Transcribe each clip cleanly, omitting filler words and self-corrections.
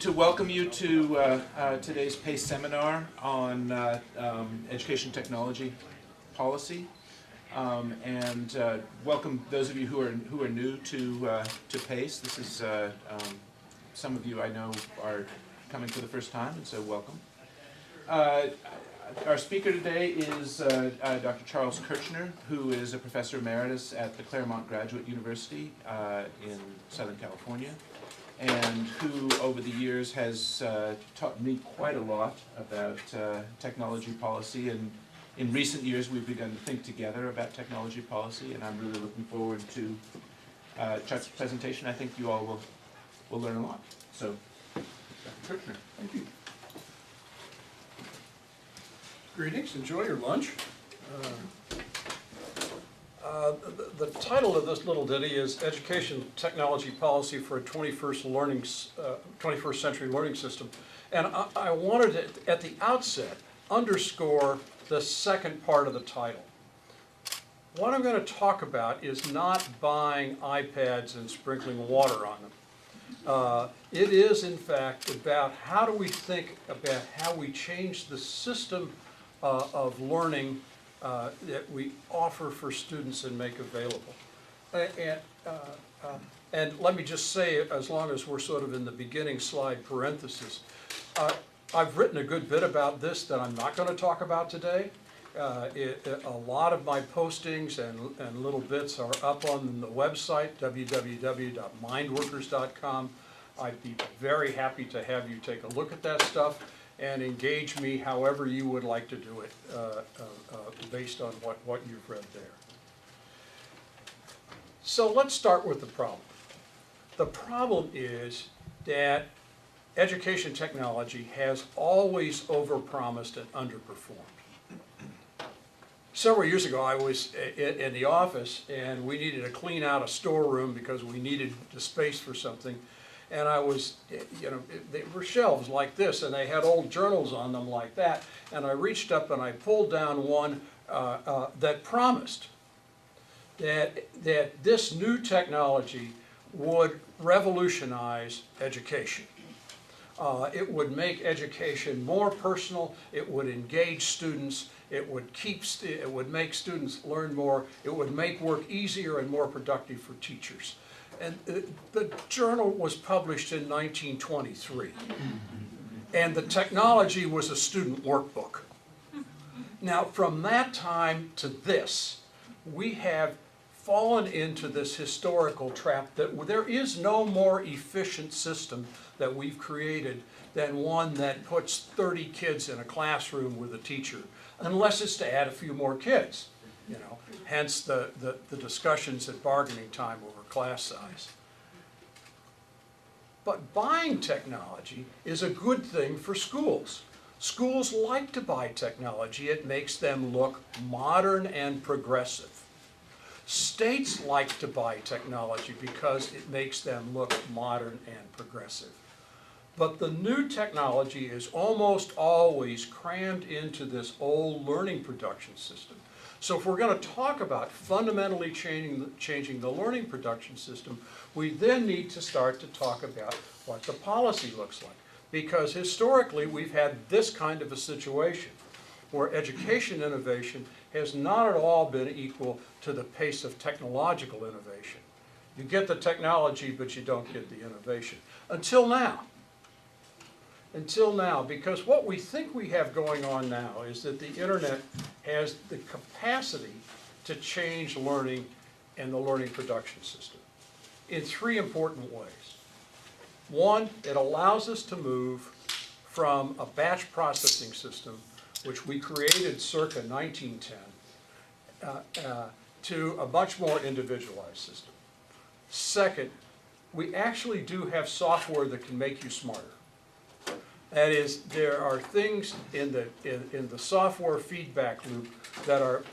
to welcome you to today's PACE seminar on education technology policy, and welcome those of you who are new to PACE. This is some of you I know are coming for the first time, and so welcome. Our speaker today is Dr. Charles Kerchner, who is a professor emeritus at the Claremont Graduate University in Southern California, and who over the years has taught me quite a lot about technology policy. And in recent years we've begun to think together about technology policy, and I'm really looking forward to Chuck's presentation. I think you all will learn a lot. So, Dr. Kerchner, thank you. Greetings, enjoy your lunch. The title of this little ditty is Education Technology Policy for a 21st Century Learning System. And I wanted to, at the outset, underscore the second part of the title. What I'm going to talk about is not buying iPads and sprinkling water on them. It is, in fact, about how do we think about how we change the system of learning that we offer for students and make available. And let me just say, as long as we're sort of in the beginning slide parenthesis, I've written a good bit about this that I'm not going to talk about today. A lot of my postings and little bits are up on the website, www.mindworkers.com. I'd be very happy to have you take a look at that stuff and engage me however you would like to do it based on what you've read there. So let's start with the problem. The problem is that education technology has always overpromised and underperformed. Several years ago I was in the office and we needed to clean out a storeroom because we needed the space for something. And I was, they were shelves like this, and they had old journals on them like that. And I reached up and I pulled down one that promised that this new technology would revolutionize education. It would make education more personal. It would engage students. It would make students learn more. It would make work easier and more productive for teachers. And the journal was published in 1923, and the technology was a student workbook. Now, from that time to this, we have fallen into this historical trap that there is no more efficient system that we've created than one that puts 30 kids in a classroom with a teacher, unless it's to add a few more kids. Hence the discussions at bargaining time over class size. But buying technology is a good thing for schools. Schools like to buy technology. It makes them look modern and progressive. States like to buy technology because it makes them look modern and progressive. But the new technology is almost always crammed into this old learning production system. So if we're going to talk about fundamentally changing the learning production system, we then need to start to talk about what the policy looks like. Because historically we've had this kind of a situation where education innovation has not at all been equal to the pace of technological innovation. You get the technology, but you don't get the innovation. Until now, because what we think we have going on now is that the internet has the capacity to change learning and the learning production system in three important ways. One, it allows us to move from a batch processing system, which we created circa 1910, to a much more individualized system. Second, we actually do have software that can make you smarter. That is, there are things in the software feedback loop that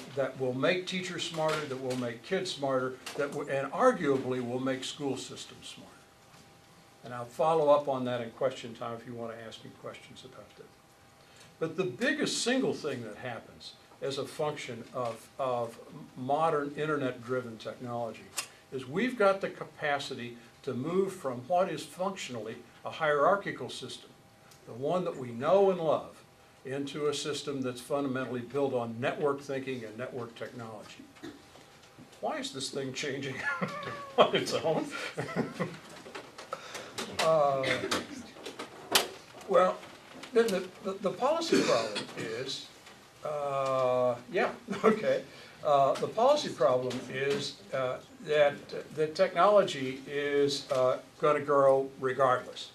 will make teachers smarter, that will make kids smarter, and arguably will make school systems smarter. And I'll follow up on that in question time if you want to ask me questions about that. But the biggest single thing that happens as a function of modern internet-driven technology is we've got the capacity to move from what is functionally a hierarchical system, the one that we know and love, into a system that's fundamentally built on network thinking and network technology. Why is this thing changing on its own? Well, then the policy problem is, the policy problem is that technology is going to grow regardless.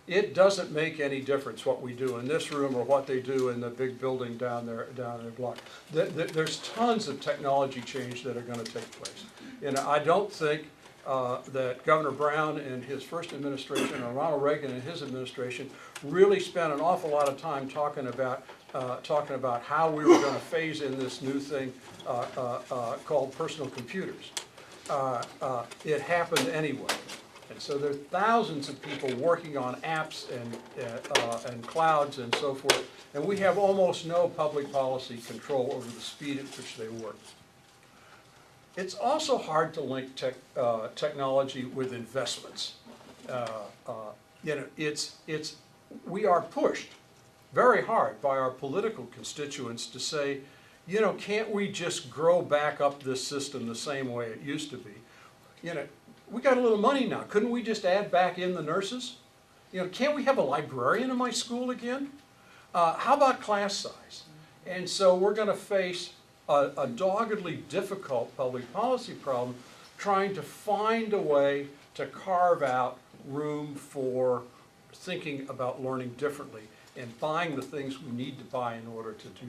It doesn't make any difference what we do in this room or what they do in the big building down their block. There's tons of technology change that are going to take place. And I don't think that Governor Brown in his first administration or Ronald Reagan in his administration really spent an awful lot of time talking about how we were going to phase in this new thing called personal computers. It happened anyway. And so there are thousands of people working on apps and clouds and so forth, and we have almost no public policy control over the speed at which they work. It's also hard to link technology with investments. We are pushed very hard by our political constituents to say, can't we just grow back up this system the same way it used to be? We got a little money now. Couldn't we just add back in the nurses? Can't we have a librarian in my school again? How about class size? And so we're going to face a doggedly difficult public policy problem trying to find a way to carve out room for thinking about learning differently and buying the things we need to buy in order to do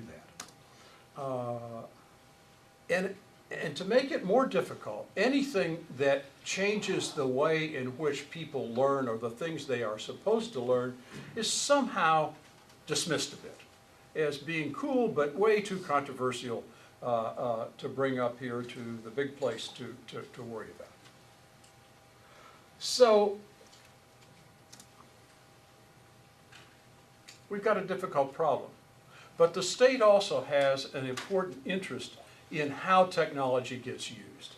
that. And to make it more difficult, anything that changes the way in which people learn or the things they are supposed to learn is somehow dismissed a bit as being cool but way too controversial to bring up here to the big place to worry about. So we've got a difficult problem. But the state also has an important interest in how technology gets used.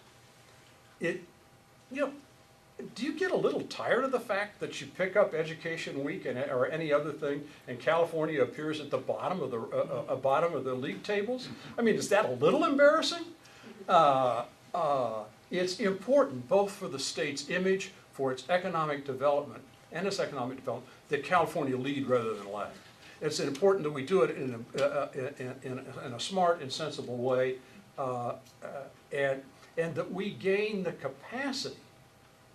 Do you get a little tired of the fact that you pick up Education Week or any other thing, and California appears at the bottom of the league tables? I mean, is that a little embarrassing? It's important both for the state's image, for its economic development, that California lead rather than lag. It's important that we do it in a smart and sensible way, and that we gain the capacity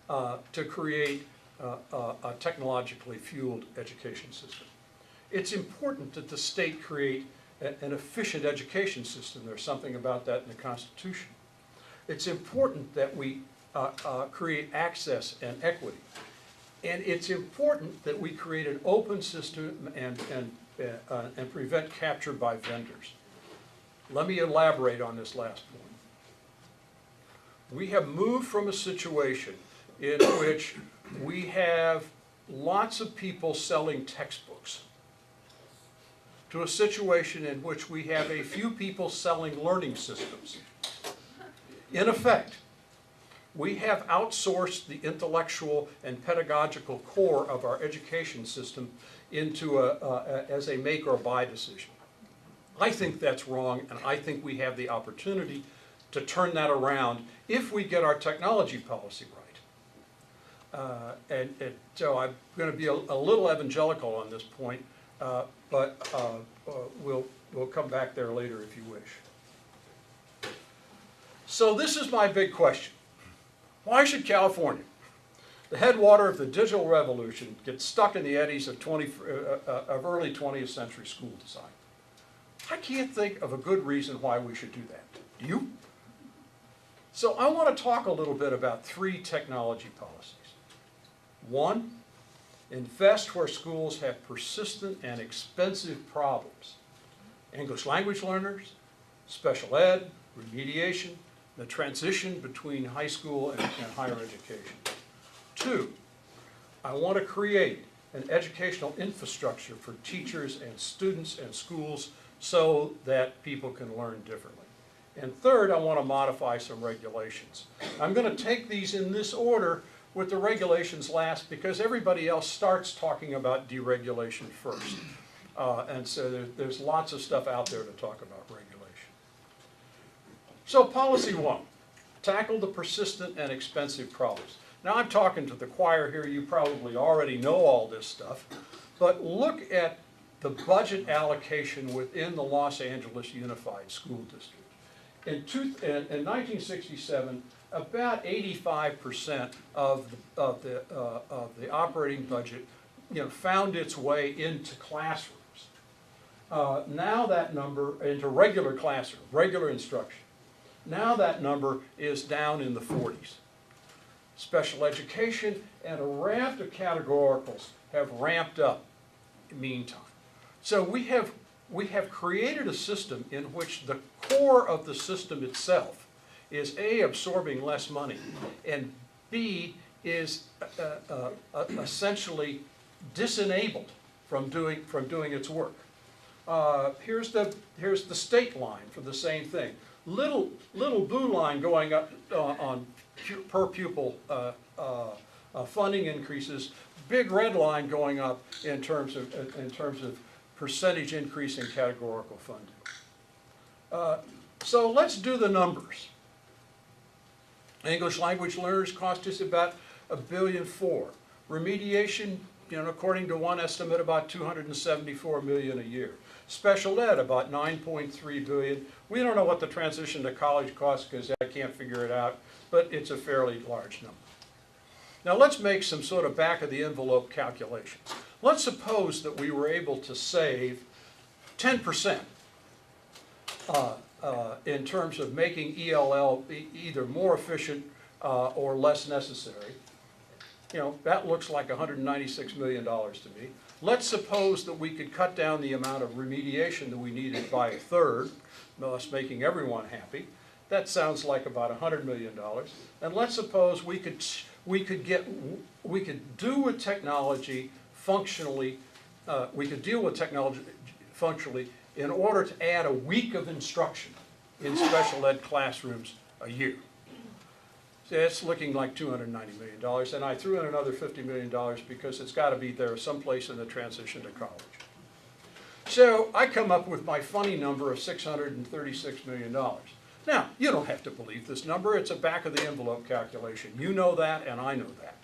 to create a technologically fueled education system. It's important that the state create an efficient education system. There's something about that in the Constitution. It's important that we create access and equity. And it's important that we create an open system and prevent capture by vendors. Let me elaborate on this last point. We have moved from a situation in which we have lots of people selling textbooks to a situation in which we have a few people selling learning systems. In effect, we have outsourced the intellectual and pedagogical core of our education system into as a make or buy decision. I think that's wrong, and I think we have the opportunity to turn that around if we get our technology policy right. So I'm going to be a little evangelical on this point, but we'll come back there later if you wish. So this is my big question. Why should California, the headwater of the digital revolution, get stuck in the eddies of early 20th century school design? I can't think of a good reason why we should do that. Do you? So I want to talk a little bit about 3 technology policies. 1, invest where schools have persistent and expensive problems. English language learners, special ed, remediation, the transition between high school and higher education. 2, I want to create an educational infrastructure for teachers and students and schools so that people can learn differently. And 3rd, I want to modify some regulations. I'm going to take these in this order with the regulations last because everybody else starts talking about deregulation first. And so there's lots of stuff out there to talk about regulation. So policy one, tackle the persistent and expensive problems. Now I'm talking to the choir here, you probably already know all this stuff, but look at the budget allocation within the Los Angeles Unified School District. In 1967, about 85% of the operating budget, found its way into classrooms. Now that number, into regular classroom, regular instruction. Now that number is down in the 40s. Special education and a raft of categoricals have ramped up in the meantime. So we have created a system in which the core of the system itself is A, absorbing less money, and B, is essentially disenabled from doing its work. Here's the state line for the same thing. Little blue line going up on per pupil funding increases. Big red line going up in terms of percentage increase in categorical funding. So let's do the numbers. English language learners cost us about $1.4 billion. Remediation, according to one estimate, about $274 million a year. Special ed, about $9.3 billion. We don't know what the transition to college costs because I can't figure it out, but it's a fairly large number. Now let's make some sort of back of the envelope calculations. Let's suppose that we were able to save 10% in terms of making ELL either more efficient or less necessary. That looks like $196 million to me. Let's suppose that we could cut down the amount of remediation that we needed by a third, thus making everyone happy. That sounds like about $100 million. And let's suppose we could do with technology functionally, we could deal with technology functionally in order to add a week of instruction in special ed classrooms a year. So it's looking like $290 million, and I threw in another $50 million because it's got to be there someplace in the transition to college. So I come up with my funny number of $636 million. Now, you don't have to believe this number. It's a back of the envelope calculation. You know that, and I know that.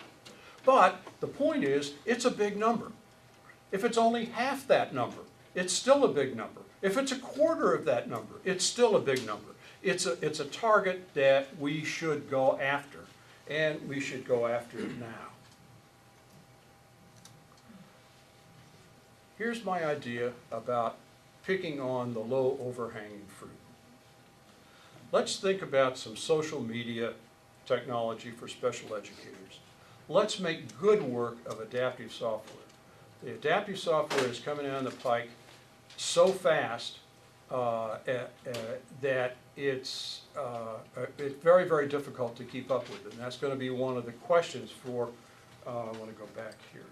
But the point is, it's a big number. If it's only half that number, it's still a big number. If it's a quarter of that number, it's still a big number. It's a target that we should go after, and we should go after it now. Here's my idea about picking on the low overhanging fruit. Let's think about some social media technology for special educators. Let's make good work of adaptive software. The adaptive software is coming down the pike so fast that it's very, very difficult to keep up with it. And that's going to be one of the questions for, I want to go back here.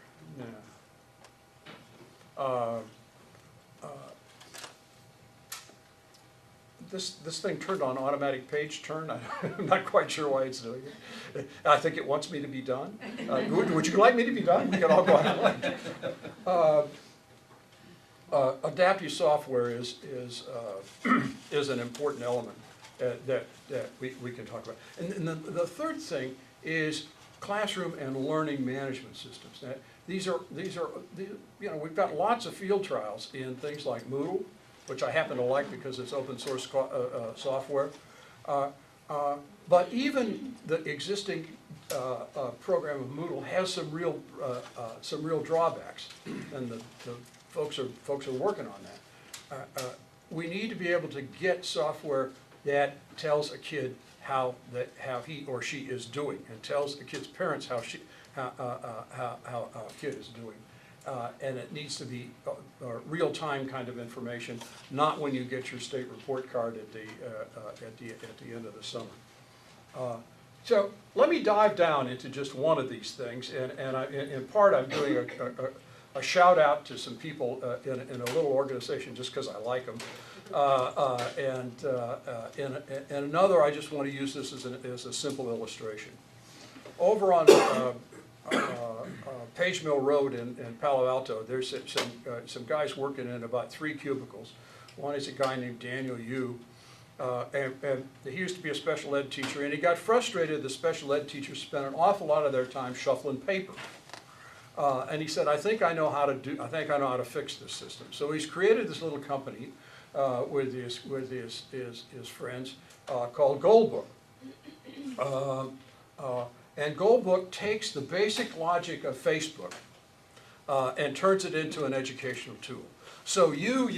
This thing turned on automatic page turn. I'm not quite sure why it's doing it. I think it wants me to be done. Would you like me to be done? We can all go on. Adaptive software is an important element that we can talk about. And the third thing is classroom and learning management systems. Now, we've got lots of field trials in things like Moodle, which I happen to like because it's open source software. But even the existing program of Moodle has some real drawbacks, and the folks are working on that. We need to be able to get software that tells a kid how he or she is doing, and tells a kid's parents how a kid is doing. And it needs to be real-time kind of information, not when you get your state report card at the end of the summer. So let me dive down into just one of these things, and in part I'm doing a shout out to some people in a little organization just because I like them, and another I just want to use this as a simple illustration. over on Page Mill Road in Palo Alto, there's some guys working in about 3 cubicles. One is a guy named Daniel Yu, and he used to be a special ed teacher, and he got frustrated the special ed teachers spent an awful lot of their time shuffling paper. And he said, I think I know how to fix this system. So he's created this little company with his friends called Goldbook. And Goldbook takes the basic logic of Facebook and turns it into an educational tool. So you,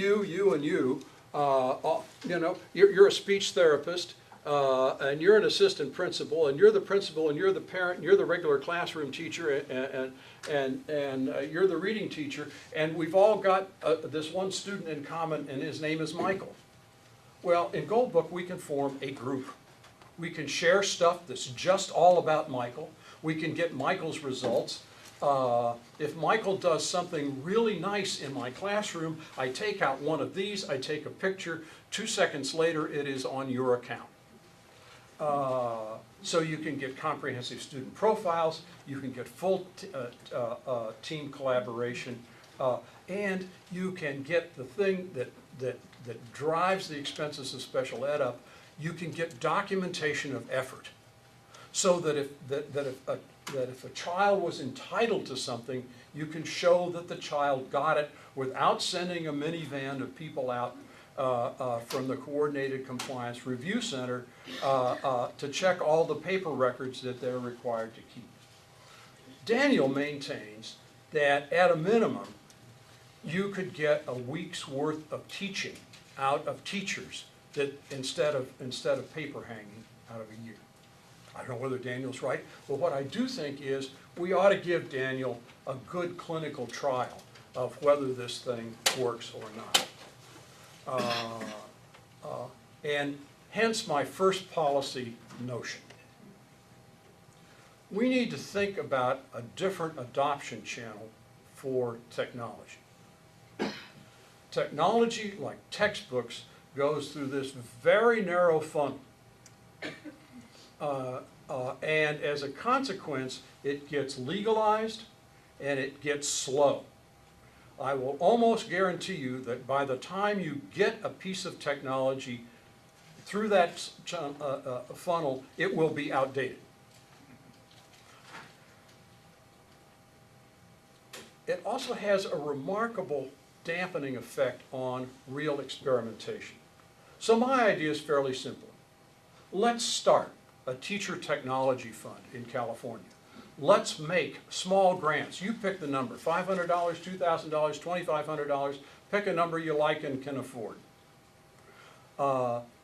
and you know, you're a speech therapist, and you're an assistant principal, and you're the principal, and you're the parent, and you're the regular classroom teacher, and you're the reading teacher, and we've all got this one student in common, and his name is Michael. Well, in Goldbook, we can form a group. We can share stuff that's just all about Michael. We can get Michael's results. If Michael does something really nice in my classroom, I take out one of these, I take a picture, 2 seconds later it is on your account. So you can get comprehensive student profiles, you can get full team collaboration, and you can get the thing that drives the expenses of special ed up. You can get documentation of effort, so that if a child was entitled to something, you can show that the child got it without sending a minivan of people out from the Coordinated Compliance Review Center to check all the paper records that they're required to keep. Daniel maintains that at a minimum, you could get a week's worth of teaching out of teachers that instead of paper hanging out of a year. I don't know whether Daniel's right, but what I do think is we ought to give Daniel a good clinical trial of whether this thing works or not. And hence my first policy notion. We need to think about a different adoption channel for technology. Technology, like textbooks, goes through this very narrow funnel. And as a consequence, it gets legalized and it gets slow. I will almost guarantee you that by the time you get a piece of technology through that funnel, it will be outdated. It also has a remarkable dampening effect on real experimentation. So my idea is fairly simple. Let's start a teacher technology fund in California. Let's make small grants. You pick the number, $500, $2,000, $2,500, pick a number you like and can afford.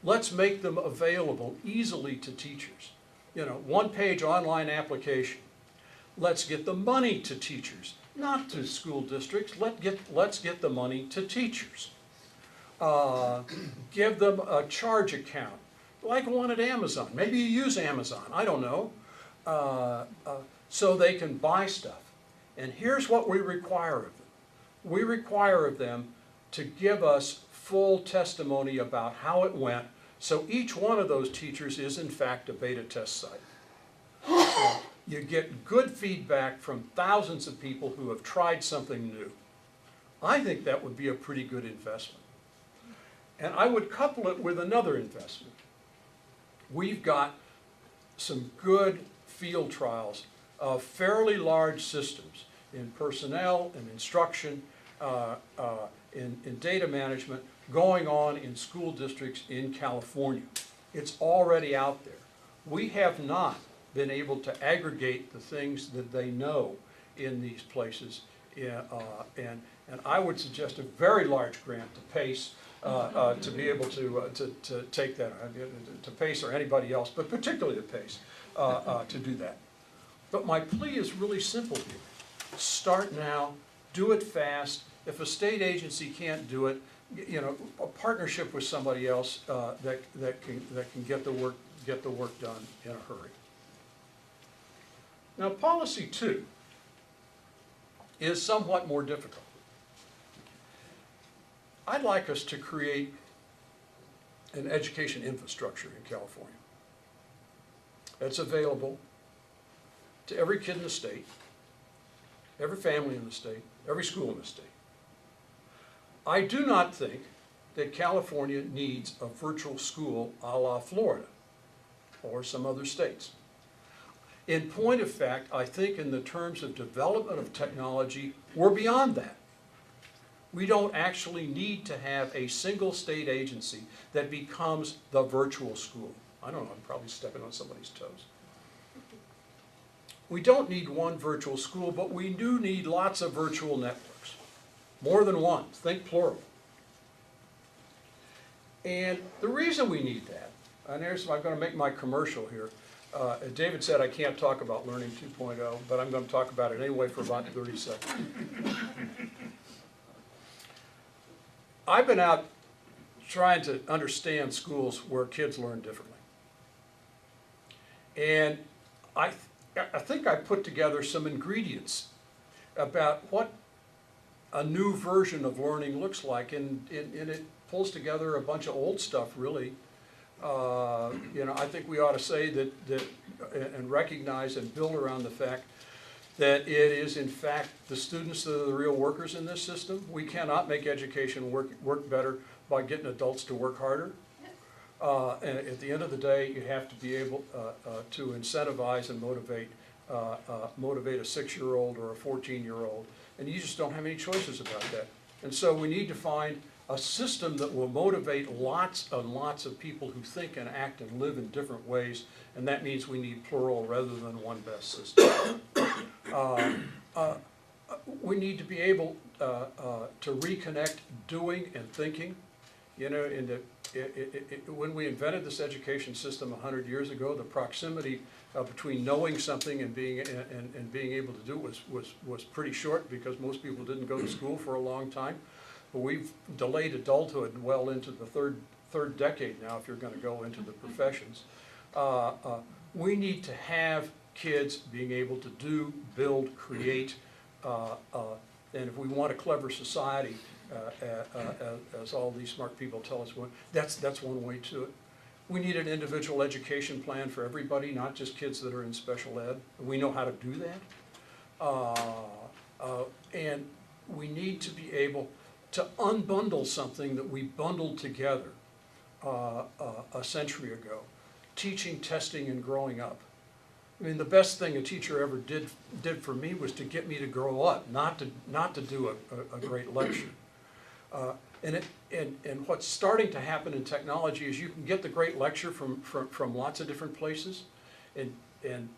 Let's make them available easily to teachers. You know, one-page online application. Let's get the money to teachers, not to school districts. Let's get the money to teachers. Give them a charge account, like one at Amazon. Maybe you use Amazon, I don't know, so they can buy stuff. And here's what we require of them. We require of them to give us full testimony about how it went, so each one of those teachers is in fact a beta test site. So you get good feedback from thousands of people who have tried something new. I think that would be a pretty good investment. And I would couple it with another investment. We've got some good field trials of fairly large systems in personnel and instruction, in data management, going on in school districts in California. It's already out there. We have not been able to aggregate the things that they know in these places, and I would suggest a very large grant to PACE to be able to take that, to PACE or anybody else, but particularly to PACE, to do that. But my plea is really simple here. Start now, do it fast. If a state agency can't do it, you know, a partnership with somebody else that can get the work done in a hurry. Now, policy 2 is somewhat more difficult. I'd like us to create an education infrastructure in California. It's available. to every kid in the state, every family in the state, every school in the state. I do not think that California needs a virtual school a la Florida or some other states. In point of fact, I think in the terms of development of technology, we're beyond that. We don't actually need to have a single state agency that becomes the virtual school. I don't know, I'm probably stepping on somebody's toes. We don't need one virtual school, but we do need lots of virtual networks. More than one, think plural. And the reason we need that, and I'm going to make my commercial here. David said I can't talk about Learning 2.0, but I'm going to talk about it anyway for about 30 seconds. I've been out trying to understand schools where kids learn differently. And I think I put together some ingredients about what a new version of learning looks like, and it pulls together a bunch of old stuff, really. I think we ought to say that and recognize and build around the fact that it is in fact the students that are the real workers in this system. We cannot make education work better by getting adults to work harder. And at the end of the day, you have to be able to incentivize and motivate a 6-year-old or a 14-year-old, and you just don't have any choices about that. And so we need to find a system that will motivate lots and lots of people who think and act and live in different ways, and that means we need plural rather than one best system. We need to be able to reconnect doing and thinking. When we invented this education system 100 years ago, the proximity between knowing something and being able to do it was pretty short, because most people didn't go to school for a long time. But we've delayed adulthood well into the third decade now, if you're going to go into the professions. We need to have kids being able to do, build, create, and if we want a clever society, as all these smart people tell us, that's one way to it. We need an individual education plan for everybody, not just kids that are in special ed. We know how to do that. And we need to be able to unbundle something that we bundled together a century ago: teaching, testing, and growing up. I mean, the best thing a teacher ever did for me was to get me to grow up, not to do a great lecture. And what's starting to happen in technology is you can get the great lecture from lots of different places, and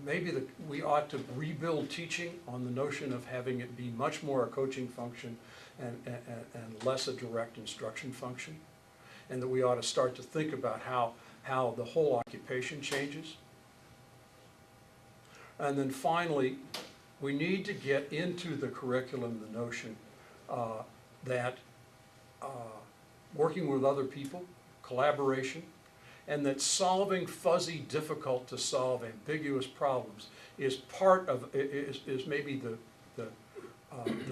maybe we ought to rebuild teaching on the notion of having it be much more a coaching function and less a direct instruction function, and that we ought to start to think about how the whole occupation changes. And then finally, we need to get into the curriculum the notion that working with other people, collaboration, and that solving fuzzy, difficult to solve, ambiguous problems is part of, is maybe the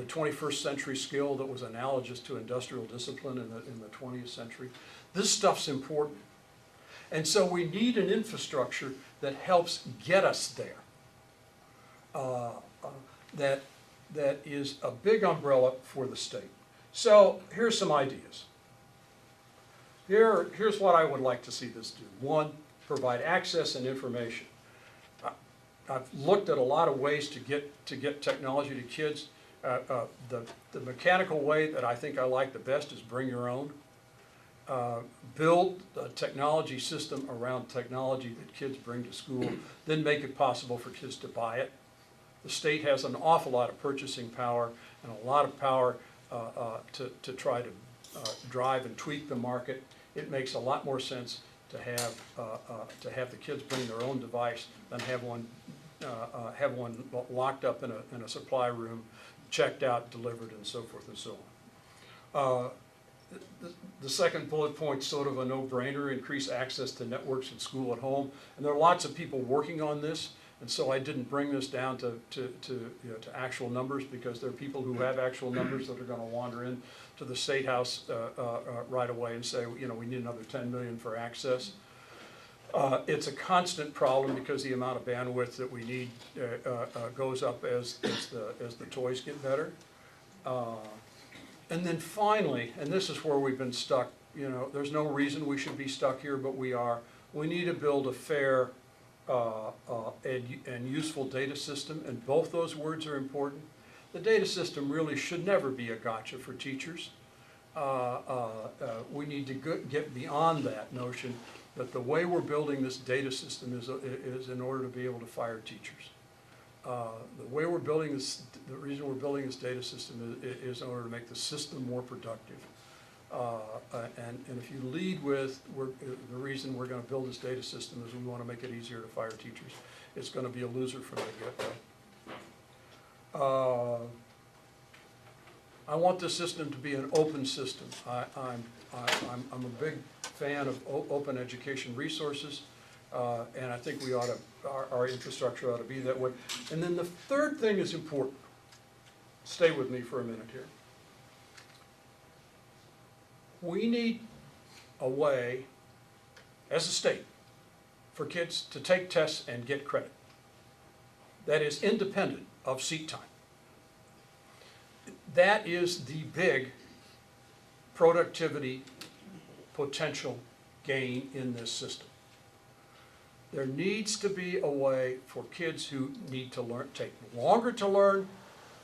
21st century skill that was analogous to industrial discipline in the 20th century. This stuff's important. And so we need an infrastructure that helps get us there. That is a big umbrella for the state. So here's some ideas. Here's what I would like to see this do. One, provide access and information. I've looked at a lot of ways to get technology to kids. The mechanical way that I think I like the best is bring your own. Build a technology system around technology that kids bring to school, then make it possible for kids to buy it. The state has an awful lot of purchasing power and a lot of power to try to drive and tweak the market. It makes a lot more sense to have the kids bring their own device than have one locked up in a supply room, checked out, delivered, and so forth and so on. The second bullet point, sort of a no-brainer: increase access to networks at school, at home. And there are lots of people working on this, and so I didn't bring this down to actual numbers, because there are people who have actual numbers that are going to wander in to the State House right away and say, we need another 10 million for access. It's a constant problem because the amount of bandwidth that we need goes up as the toys get better. And then finally, and this is where we've been stuck, you know, there's no reason we should be stuck here, but we are. We need to build a fair and useful data system, and both those words are important. The data system really should never be a gotcha for teachers. We need to get beyond that notion that the way we're building this data system is in order to be able to fire teachers. The way we're building this, the reason we're building this data system is in order to make the system more productive. And if you lead with, the reason we're going to build this data system is we want to make it easier to fire teachers, it's going to be a loser from the get-go. I want this system to be an open system. I'm a big fan of open education resources, and I think we ought to, our infrastructure ought to be that way. And then the third thing is important. Stay with me for a minute here. We need a way, as a state, for kids to take tests and get credit that is independent of seat time. That is the big productivity potential gain in this system. There needs to be a way for kids who need to learn, take longer to learn,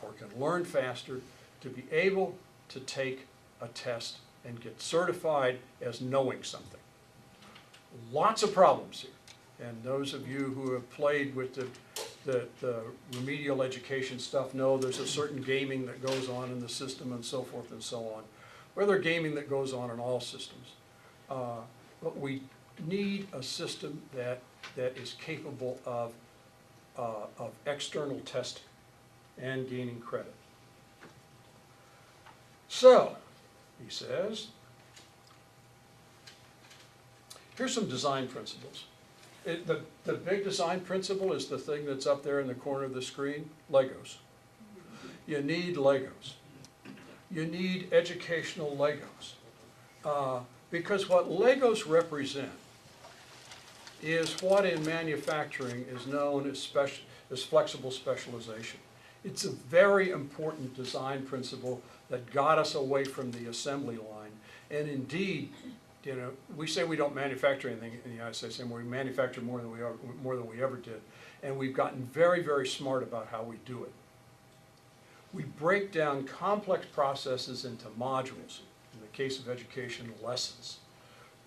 or can learn faster, to be able to take a test and get certified as knowing something. Lots of problems here. And those of you who have played with the remedial education stuff know there's a certain gaming that goes on in the system and so forth and so on. Well, there's gaming that goes on in all systems. But we need a system that is capable of external testing and gaining credit. So, he says, here's some design principles. The big design principle is the thing that's up there in the corner of the screen, Legos. You need Legos. You need educational Legos. Because what Legos represent is what in manufacturing is known as flexible specialization. It's a very important design principle that got us away from the assembly line. And indeed, you know, we say we don't manufacture anything in the United States anymore. We manufacture more than we ever did. And we've gotten very, very smart about how we do it. We break down complex processes into modules, in the case of education, lessons,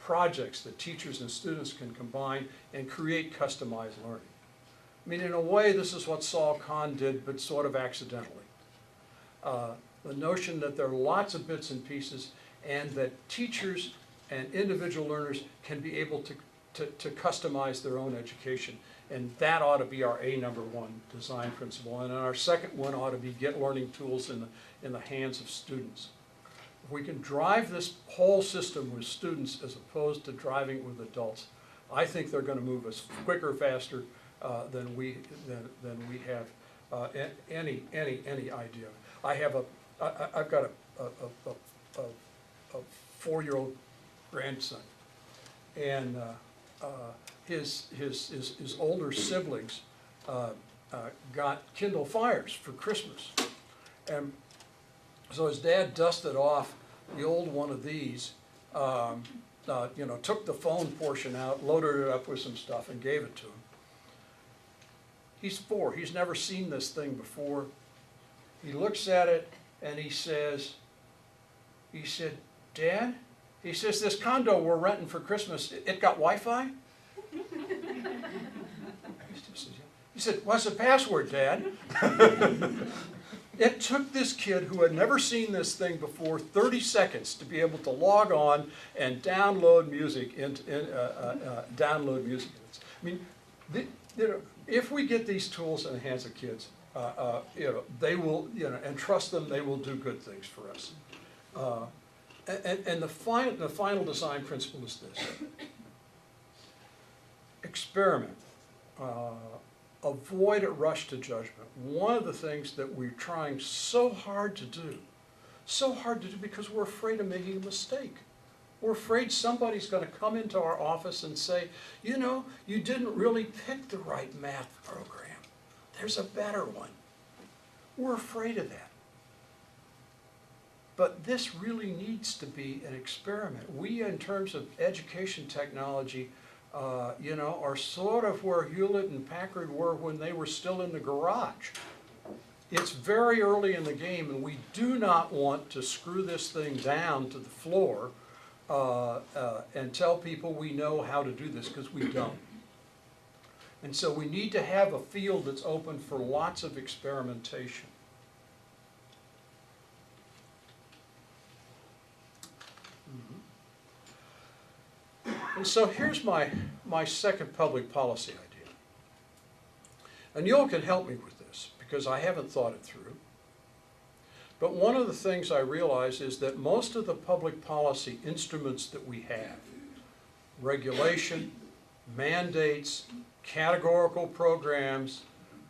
projects that teachers and students can combine and create customized learning. I mean, in a way, this is what Saul Kahn did, but sort of accidentally. The notion that there are lots of bits and pieces and that teachers and individual learners can be able to customize their own education. And that ought to be our #1 design principle. And our second one ought to be get learning tools in the hands of students. If we can drive this whole system with students as opposed to driving it with adults, I think they're going to move us quicker, faster than we have any idea. I've got a 4-year-old grandson, and his older siblings got Kindle Fires for Christmas, and so his dad dusted off the old one of these, you know, took the phone portion out, loaded it up with some stuff, and gave it to him. He's 4. He's never seen this thing before. He looks at it and he said, "Dad," he says, "this condo we're renting for Christmas, it got Wi-Fi?" He said, "What's the password, Dad?" It took this kid who had never seen this thing before 30 seconds to be able to log on and download music. Download music. I mean, you know, if we get these tools in the hands of kids, you know, they will, you know, and trust them, they will do good things for us. And the final design principle is this: experiment. Avoid a rush to judgment. One of the things that we're trying so hard to do because we're afraid of making a mistake. We're afraid somebody's going to come into our office and say, you know, you didn't really pick the right math program. There's a better one. We're afraid of that. But this really needs to be an experiment. We, in terms of education technology, you know, are sort of where Hewlett and Packard were when they were still in the garage. It's very early in the game, and we do not want to screw this thing down to the floor and tell people we know how to do this, because we don't. And so we need to have a field that's open for lots of experimentation. And so here's my second public policy idea. And you all can help me with this, because I haven't thought it through. But one of the things I realize is that most of the public policy instruments that we have, regulation, mandates, categorical programs,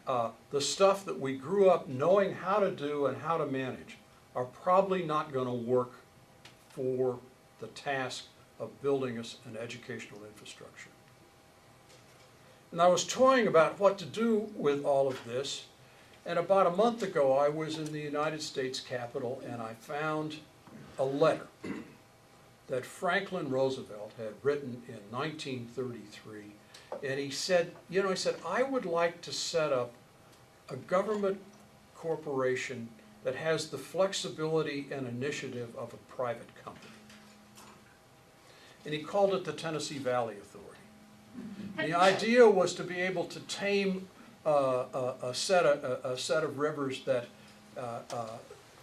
the stuff that we grew up knowing how to do and how to manage, are probably not going to work for the task of building us an educational infrastructure. And I was toying about what to do with all of this, and about a month ago I was in the United States Capitol and I found a letter that Franklin Roosevelt had written in 1933, and he said, you know, he said, I would like to set up a government corporation that has the flexibility and initiative of a private company. And he called it the Tennessee Valley Authority. The idea was to be able to tame a set of rivers that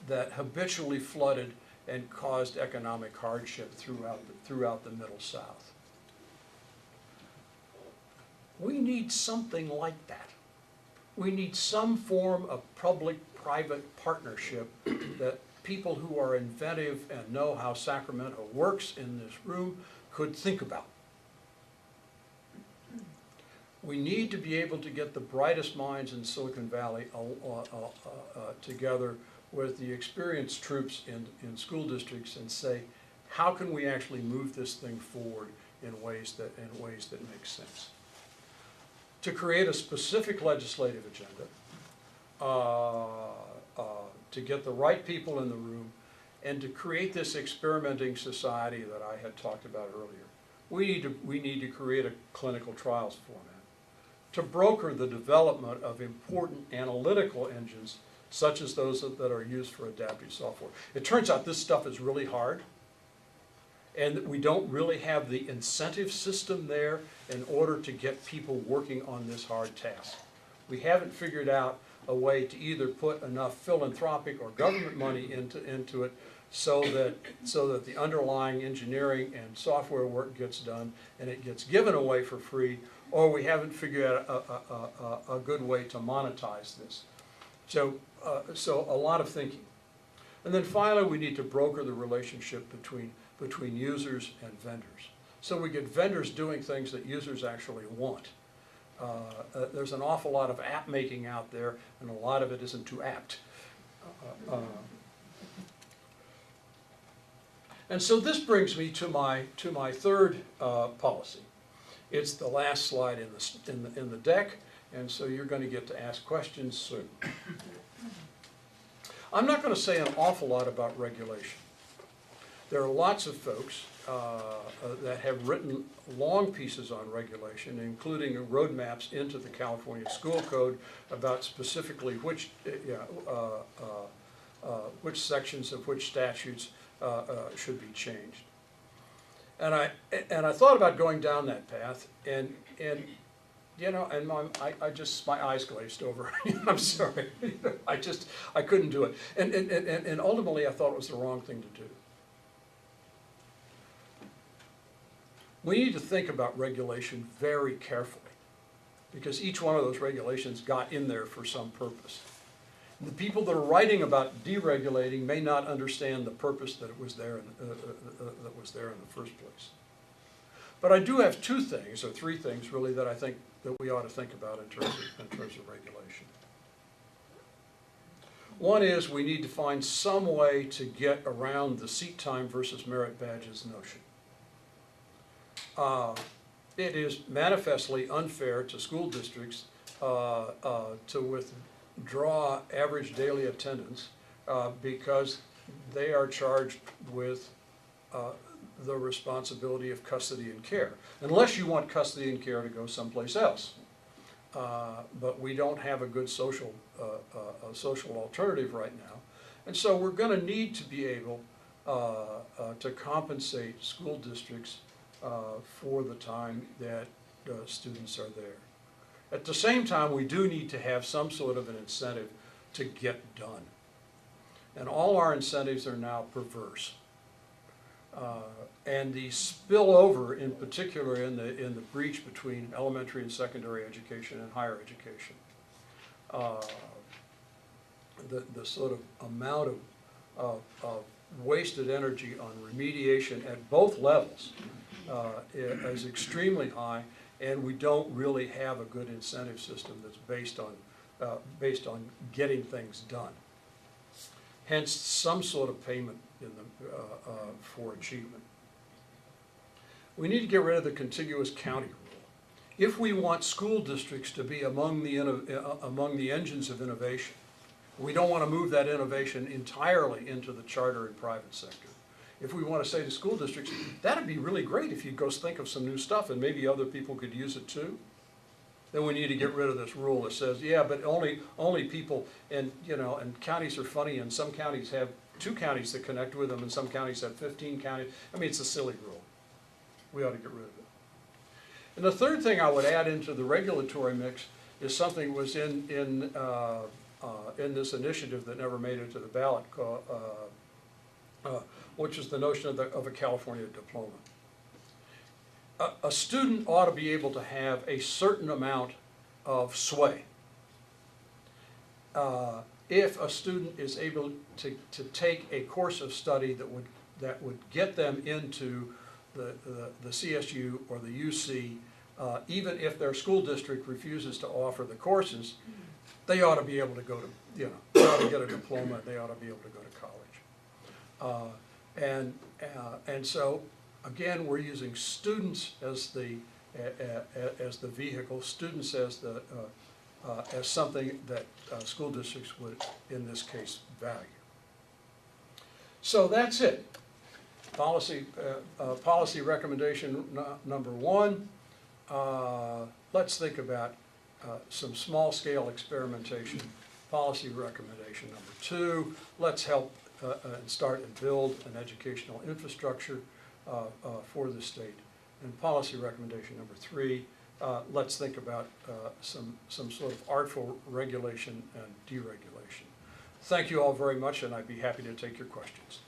habitually flooded and caused economic hardship throughout the Middle South. We need something like that. We need some form of public-private partnership that people who are inventive and know how Sacramento works in this room could think about. We need to be able to get the brightest minds in Silicon Valley together with the experienced troops in school districts and say, how can we actually move this thing forward in ways that make sense? To create a specific legislative agenda, to get the right people in the room, and to create this experimenting society that I had talked about earlier. We need to create a clinical trials format, to broker the development of important analytical engines such as those that are used for adaptive software. It turns out this stuff is really hard, and that we don't really have the incentive system there in order to get people working on this hard task. We haven't figured out a way to either put enough philanthropic or government money into it so that the underlying engineering and software work gets done and it gets given away for free, or we haven't figured out a good way to monetize this. So a lot of thinking. And then finally, we need to broker the relationship between users and vendors. So we get vendors doing things that users actually want. There's an awful lot of app making out there, and a lot of it isn't too apt. And so this brings me to my third policy. It's the last slide in the deck, and so you're going to get to ask questions soon. I'm not going to say an awful lot about regulation. There are lots of folks that have written long pieces on regulation, including roadmaps into the California School Code about specifically which sections of which statutes should be changed. And I thought about going down that path, and you know, and my eyes glazed over. I'm sorry, I couldn't do it, and ultimately I thought it was the wrong thing to do. We need to think about regulation very carefully, because each one of those regulations got in there for some purpose. The people that are writing about deregulating may not understand the purpose that it was there in the first place. But I do have two things, or three things really, that I think that we ought to think about in terms of regulation. One is we need to find some way to get around the seat time versus merit badges notion. It is manifestly unfair to school districts to withdraw average daily attendance because they are charged with the responsibility of custody and care, unless you want custody and care to go someplace else. But we don't have a good social alternative right now. And so we're going to need to be able to compensate school districts for the time that students are there. At the same time, we do need to have some sort of an incentive to get done. And all our incentives are now perverse. And the spillover, in particular, in the breach between elementary and secondary education and higher education, the sort of amount of wasted energy on remediation at both levels is extremely high, and we don't really have a good incentive system that's based on getting things done. Hence, some sort of payment in the, for achievement. We need to get rid of the contiguous county rule. If we want school districts to be among the engines of innovation, we don't want to move that innovation entirely into the charter and private sector. If we want to say to school districts, that'd be really great if you'd go think of some new stuff and maybe other people could use it too, then we need to get rid of this rule that says, yeah, but only people, and and counties are funny, and some counties have 2 counties that connect with them, and some counties have 15 counties. I mean, it's a silly rule. We ought to get rid of it. And the third thing I would add into the regulatory mix is something that was in this initiative that never made it to the ballot, which is the notion of a California diploma. A student ought to be able to have a certain amount of sway. If a student is able to take a course of study that would get them into the CSU or the UC, even if their school district refuses to offer the courses, they ought to be able to go to, they ought to get a diploma, they ought to be able to go to college. And so, again, we're using students as the vehicle, students as something that school districts would, in this case, value. So that's it. Policy recommendation number 1. Let's think about some small-scale experimentation. Policy recommendation number 2. Let's help and start and build an educational infrastructure for the state. And policy recommendation number 3. Let's think about some sort of artful regulation and deregulation. Thank you all very much, and I'd be happy to take your questions.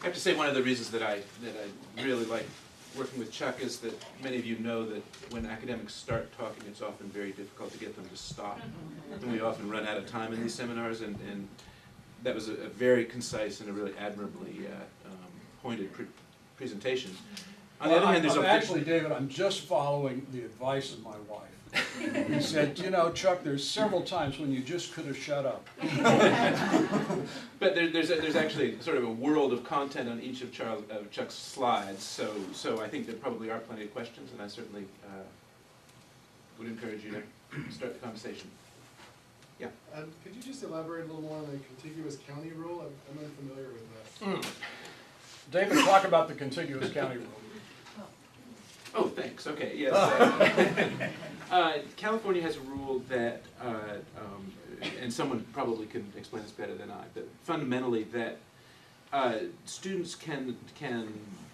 I have to say one of the reasons that I really like working with Chuck is that many of you know that when academics start talking, it's often very difficult to get them to stop. And we often run out of time in these seminars, and that was a very concise and a really admirably pointed presentation. On the other hand, actually, David, I'm just following the advice of my wife. He said, Chuck, there's several times when you just could have shut up. But there's actually sort of a world of content on each of Chuck's slides, so I think there probably are plenty of questions, and I certainly would encourage you to start the conversation. Yeah. Could you just elaborate a little more on the contiguous county rule? I'm unfamiliar with that. David, talk about the contiguous county rule. Oh, thanks. Okay, yes. California has a rule that, and someone probably can explain this better than I, but fundamentally that students can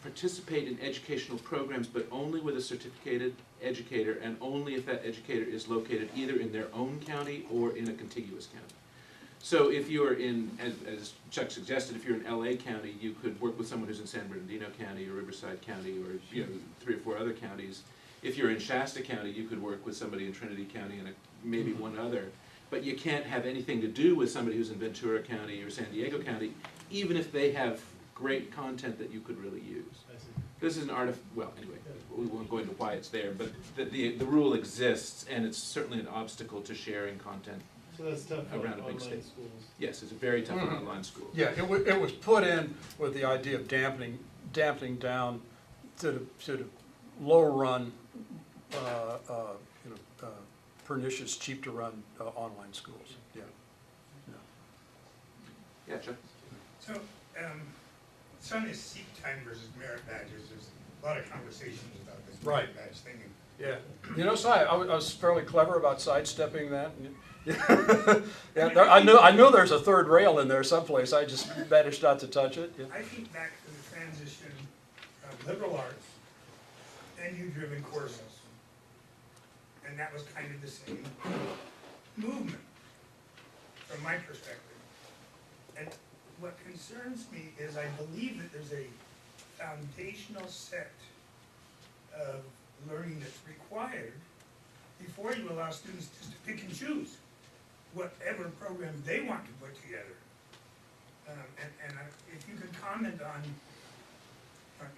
participate in educational programs, but only with a certificated educator, and only if that educator is located either in their own county or in a contiguous county. So if you're in, as Chuck suggested, if you're in LA County, you could work with someone who's in San Bernardino County or Riverside County or 3 or 4 other counties. If you're in Shasta County, you could work with somebody in Trinity County and maybe one other. But you can't have anything to do with somebody who's in Ventura County or San Diego County, even if they have great content that you could really use. I see. This is an well, anyway, we won't go into why it's there, but the rule exists, and it's certainly an obstacle to sharing content So that's tough for Around a big online state. schools. Yes, it's a very tough on online school. Yeah, it was put in with the idea of dampening down to the low run, pernicious, cheap to run online schools, yeah. Yeah, Chuck? So, it's on this seat time versus merit badges, there's a lot of conversations about this Right. merit badge thing. Yeah, you know, so I was fairly clever about sidestepping that. Yeah, I knew there's a third rail in there someplace, I just managed not to touch it. Yeah. I think back to the transition of liberal arts, NU-driven courses. And that was kind of the same movement, from my perspective. And what concerns me is I believe that there's a foundational set of learning that's required before you allow students just to pick and choose whatever program they want to put together. If you could comment on,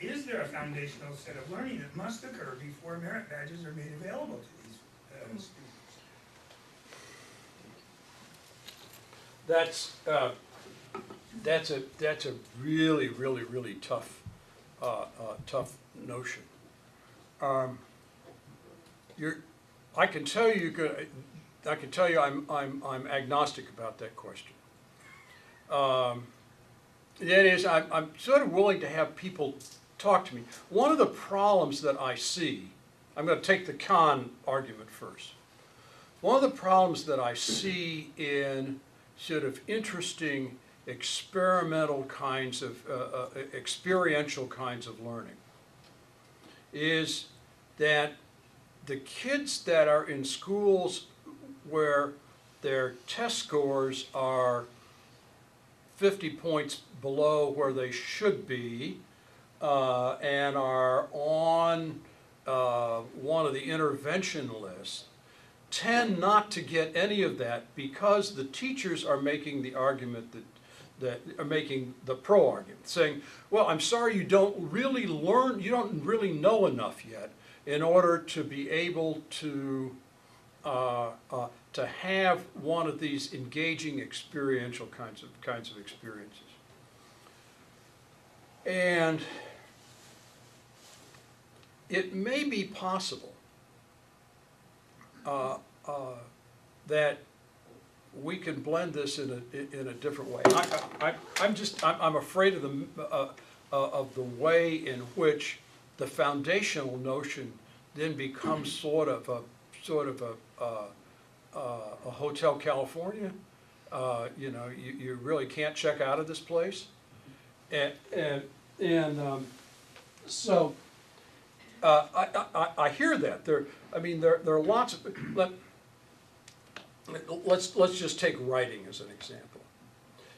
is there a foundational set of learning that must occur before merit badges are made available to these students? That's a really tough notion. I can tell you I'm agnostic about that question. That is, I'm sort of willing to have people talk to me. One of the problems that I see, I'm going to take the con argument first. One of the problems that I see in sort of interesting experimental kinds of, experiential kinds of learning is that the kids that are in schools where their test scores are 50 points below where they should be and are on one of the intervention lists tend not to get any of that because the teachers are making the argument that are making the pro argument, saying, well, I'm sorry, you don't really learn, you don't really know enough yet in order to be able to have one of these engaging experiential kinds of experiences. And it may be possible that we can blend this in a different way. I'm afraid of the way in which the foundational notion then becomes sort of a Hotel California. You know, you really can't check out of this place, so I hear that there. I mean, there are lots of. Let's just take writing as an example.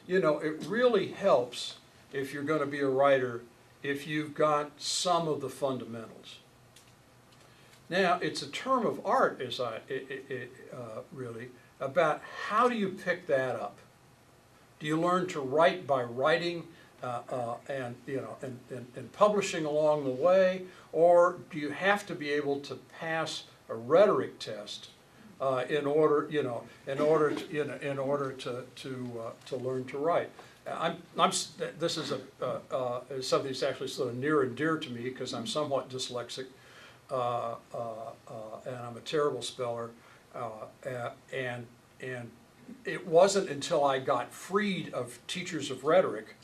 You know, it really helps if you're going to be a writer if you've got some of the fundamentals. Now, it's a term of art, really, about how do you pick that up? Do you learn to write by writing and publishing along the way, or do you have to be able to pass a rhetoric test in order to learn to write? This is something that's actually sort of near and dear to me because I'm somewhat dyslexic. And I'm a terrible speller, and it wasn't until I got freed of teachers of rhetoric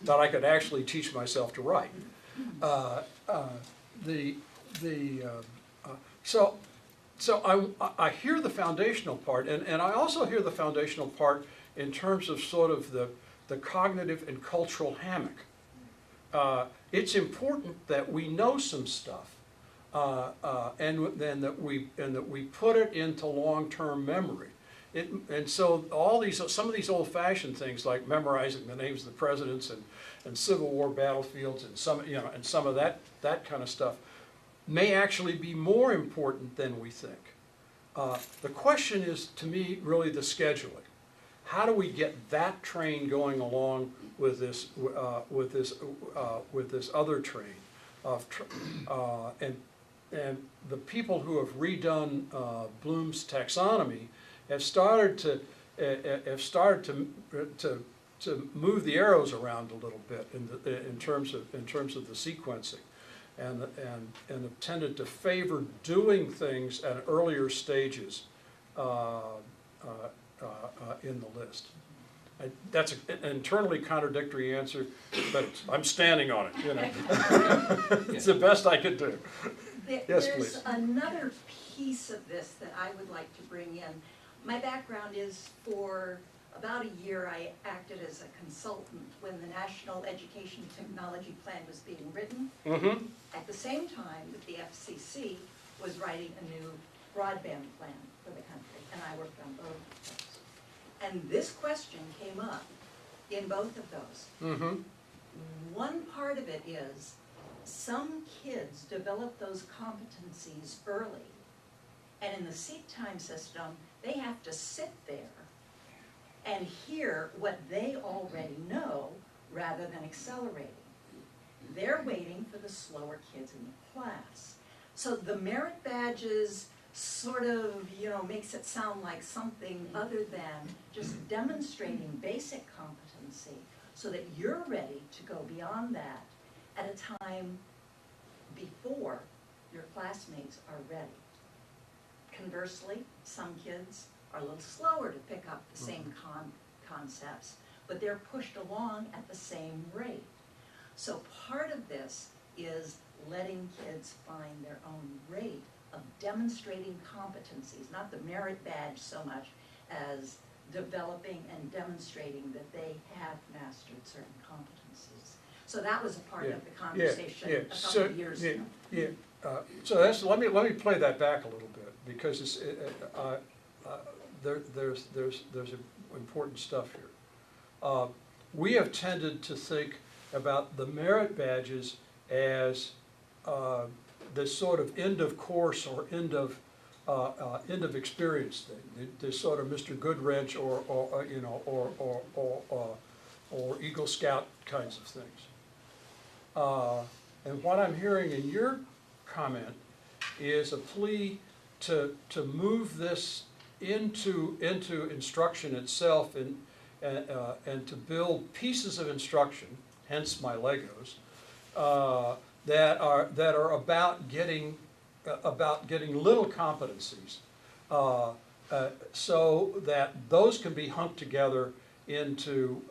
that I could actually teach myself to write. So I hear the foundational part, and I also hear the foundational part in terms of sort of the cognitive and cultural hammock. It's important that we know some stuff. And that we put it into long-term memory. And so some of these old-fashioned things like memorizing the names of the presidents and Civil War battlefields and some of that kind of stuff may actually be more important than we think. The question is, to me, really the scheduling. How do we get that train going along with this other train and the people who have redone Bloom's taxonomy have started have started to move the arrows around a little bit in terms of the sequencing, and have tended to favor doing things at earlier stages in the list. That's an internally contradictory answer, but I'm standing on it, you know. It's the best I could do. Yes, please. There's another piece of this that I would like to bring in. My background is, for about a year, I acted as a consultant when the National Education Technology Plan was being written. Mm-hmm. At the same time that the FCC was writing a new broadband plan for the country, and I worked on both of those. And this question came up in both of those. Mm-hmm. One part of it is, some kids develop those competencies early, and in the seat time system, they have to sit there and hear what they already know rather than accelerating. They're waiting for the slower kids in the class. So the merit badges sort of, you know, makes it sound like something other than just demonstrating basic competency so that you're ready to go beyond that at a time before your classmates are ready. Conversely, some kids are a little slower to pick up the same concepts, but they're pushed along at the same rate. So part of this is letting kids find their own rate of demonstrating competencies, not the merit badge so much as developing and demonstrating that they have mastered certain competencies. So that was a part of the conversation a couple of years ago. So that's, let me play that back a little bit, because it's, there's important stuff here. We have tended to think about the merit badges as this sort of end of course or end of experience thing. This sort of Mr. Goodwrench or you know, or Eagle Scout kinds of things. And what I'm hearing in your comment is a plea to move this into instruction itself, and to build pieces of instruction, hence my Legos, that are about getting little competencies, so that those can be hunked together into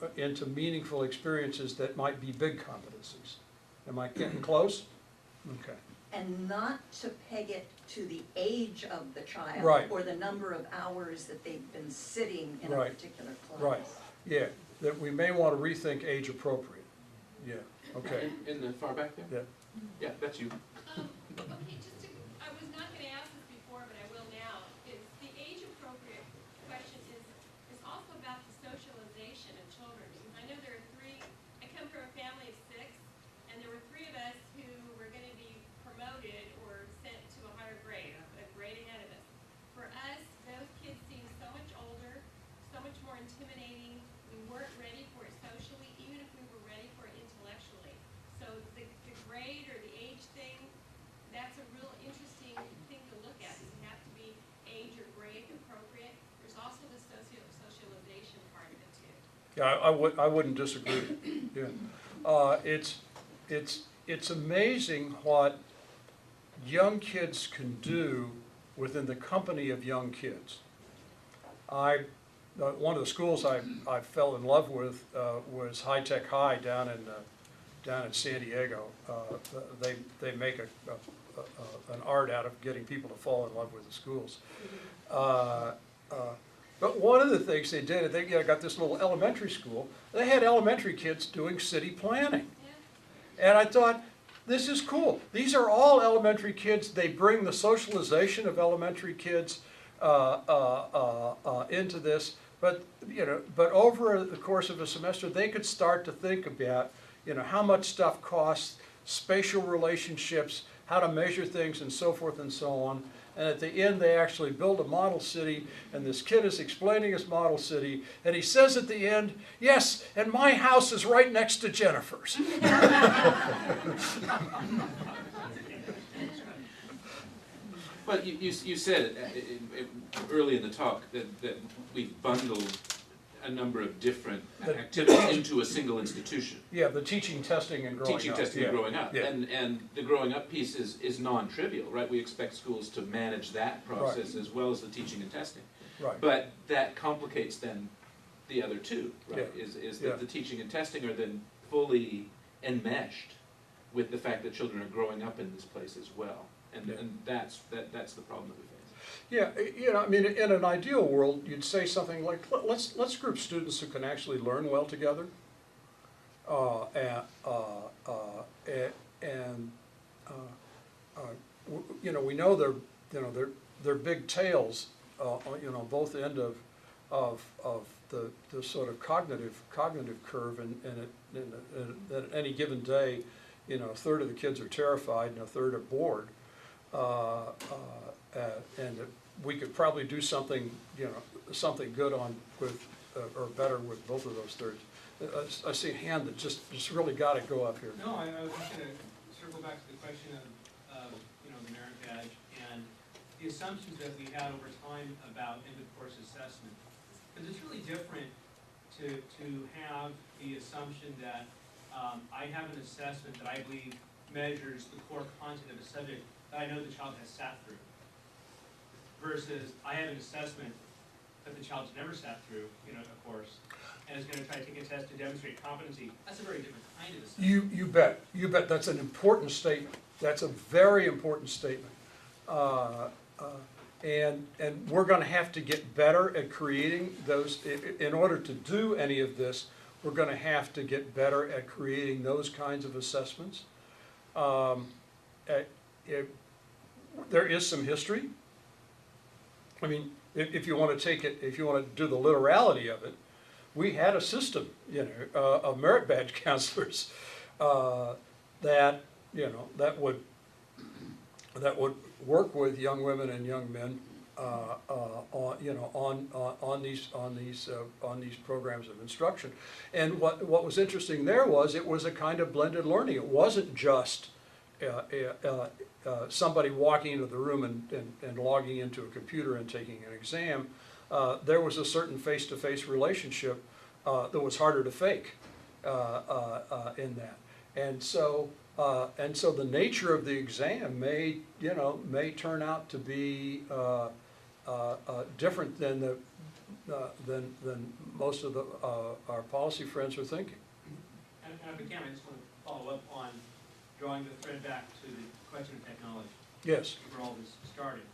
meaningful experiences that might be big competencies. Am I getting close? Okay. And not to peg it to the age of the child. Right. Or the number of hours that they've been sitting in a Right. particular class. Right. Yeah. That we may want to rethink age appropriate. Yeah. Okay. In the far back there? Yeah. Yeah, that's you. Okay, I was not gonna ask this before, but I will now. Is the age appropriate question is also about the socialization of children. Because I know there are I come from a family of 6, and there were 3 of us who were gonna be promoted or sent to a higher grade, a grade ahead of us. For us, those kids seemed so much older, so much more intimidating. We weren't ready for it socially, even if we were ready for it intellectually. So the grade or the age thing, that's a real interesting thing to look at. Does it have to be age or grade appropriate? There's also the socialization part of it too. Yeah, I wouldn't disagree. Yeah. It's amazing what young kids can do within the company of young kids. One of the schools I fell in love with was High Tech High down in San Diego. They make an art out of getting people to fall in love with the schools. But one of the things they did, they got this little elementary school. They had elementary kids doing city planning. And I thought, this is cool. These are all elementary kids. They bring the socialization of elementary kids into this. But but over the course of a semester, they could start to think about, how much stuff costs, spatial relationships, how to measure things, and so forth and so on. And at the end, they actually build a model city, and this kid is explaining his model city, and he says at the end, yes, and my house is right next to Jennifer's. Well, you said early in the talk that we bundled a number of different The- activities into a single institution. Yeah, the teaching, testing, and growing up. Teaching, testing, yeah. and growing up. Yeah. And the growing up piece is non-trivial, right? We expect schools to manage that process as well as the teaching and testing. Right. But that complicates then the other two, right? Yeah. Is Yeah. that the teaching and testing are then fully enmeshed with the fact that children are growing up in this place as well. And, Yeah. and that's the problem that we face. Yeah, you know, I mean, in an ideal world, you'd say something like, let's group students who can actually learn well together. You know, we know they're big tales, you know, both end of the sort of cognitive curve, and at any given day, you know, a third of the kids are terrified and a third are bored. And we could probably do something, you know, something good or better with both of those thirds. I see a hand that just really got to go up here. No, I was just gonna circle back to the question of, you know, the merit badge and the assumptions that we had over time about end-of-course assessment. Because it's really different to have the assumption that, I have an assessment that I believe measures the core content of a subject that I know the child has sat through. Versus, I have an assessment that the child's never sat through, you know, a course, and is gonna try to take a test to demonstrate competency. That's a very different kind of assessment. You bet, that's an important statement, that's a very important statement. And we're gonna have to get better at creating those, in order to do any of this, we're gonna have to get better at creating those kinds of assessments. There is some history. I mean, if you wanna take it, if you wanna do the literality of it, we had a system, you know, of merit badge counselors, that, you know, that would work with young women and young men, on, you know, on these programs of instruction. And what was interesting there was it was a kind of blended learning. It wasn't just somebody walking into the room and logging into a computer and taking an exam. There was a certain face-to-face relationship that was harder to fake in that. And so the nature of the exam may turn out to be different than most of our policy friends are thinking. And if I can, I just want to follow up on drawing the thread back to the question of technology. Yes. Where all this started.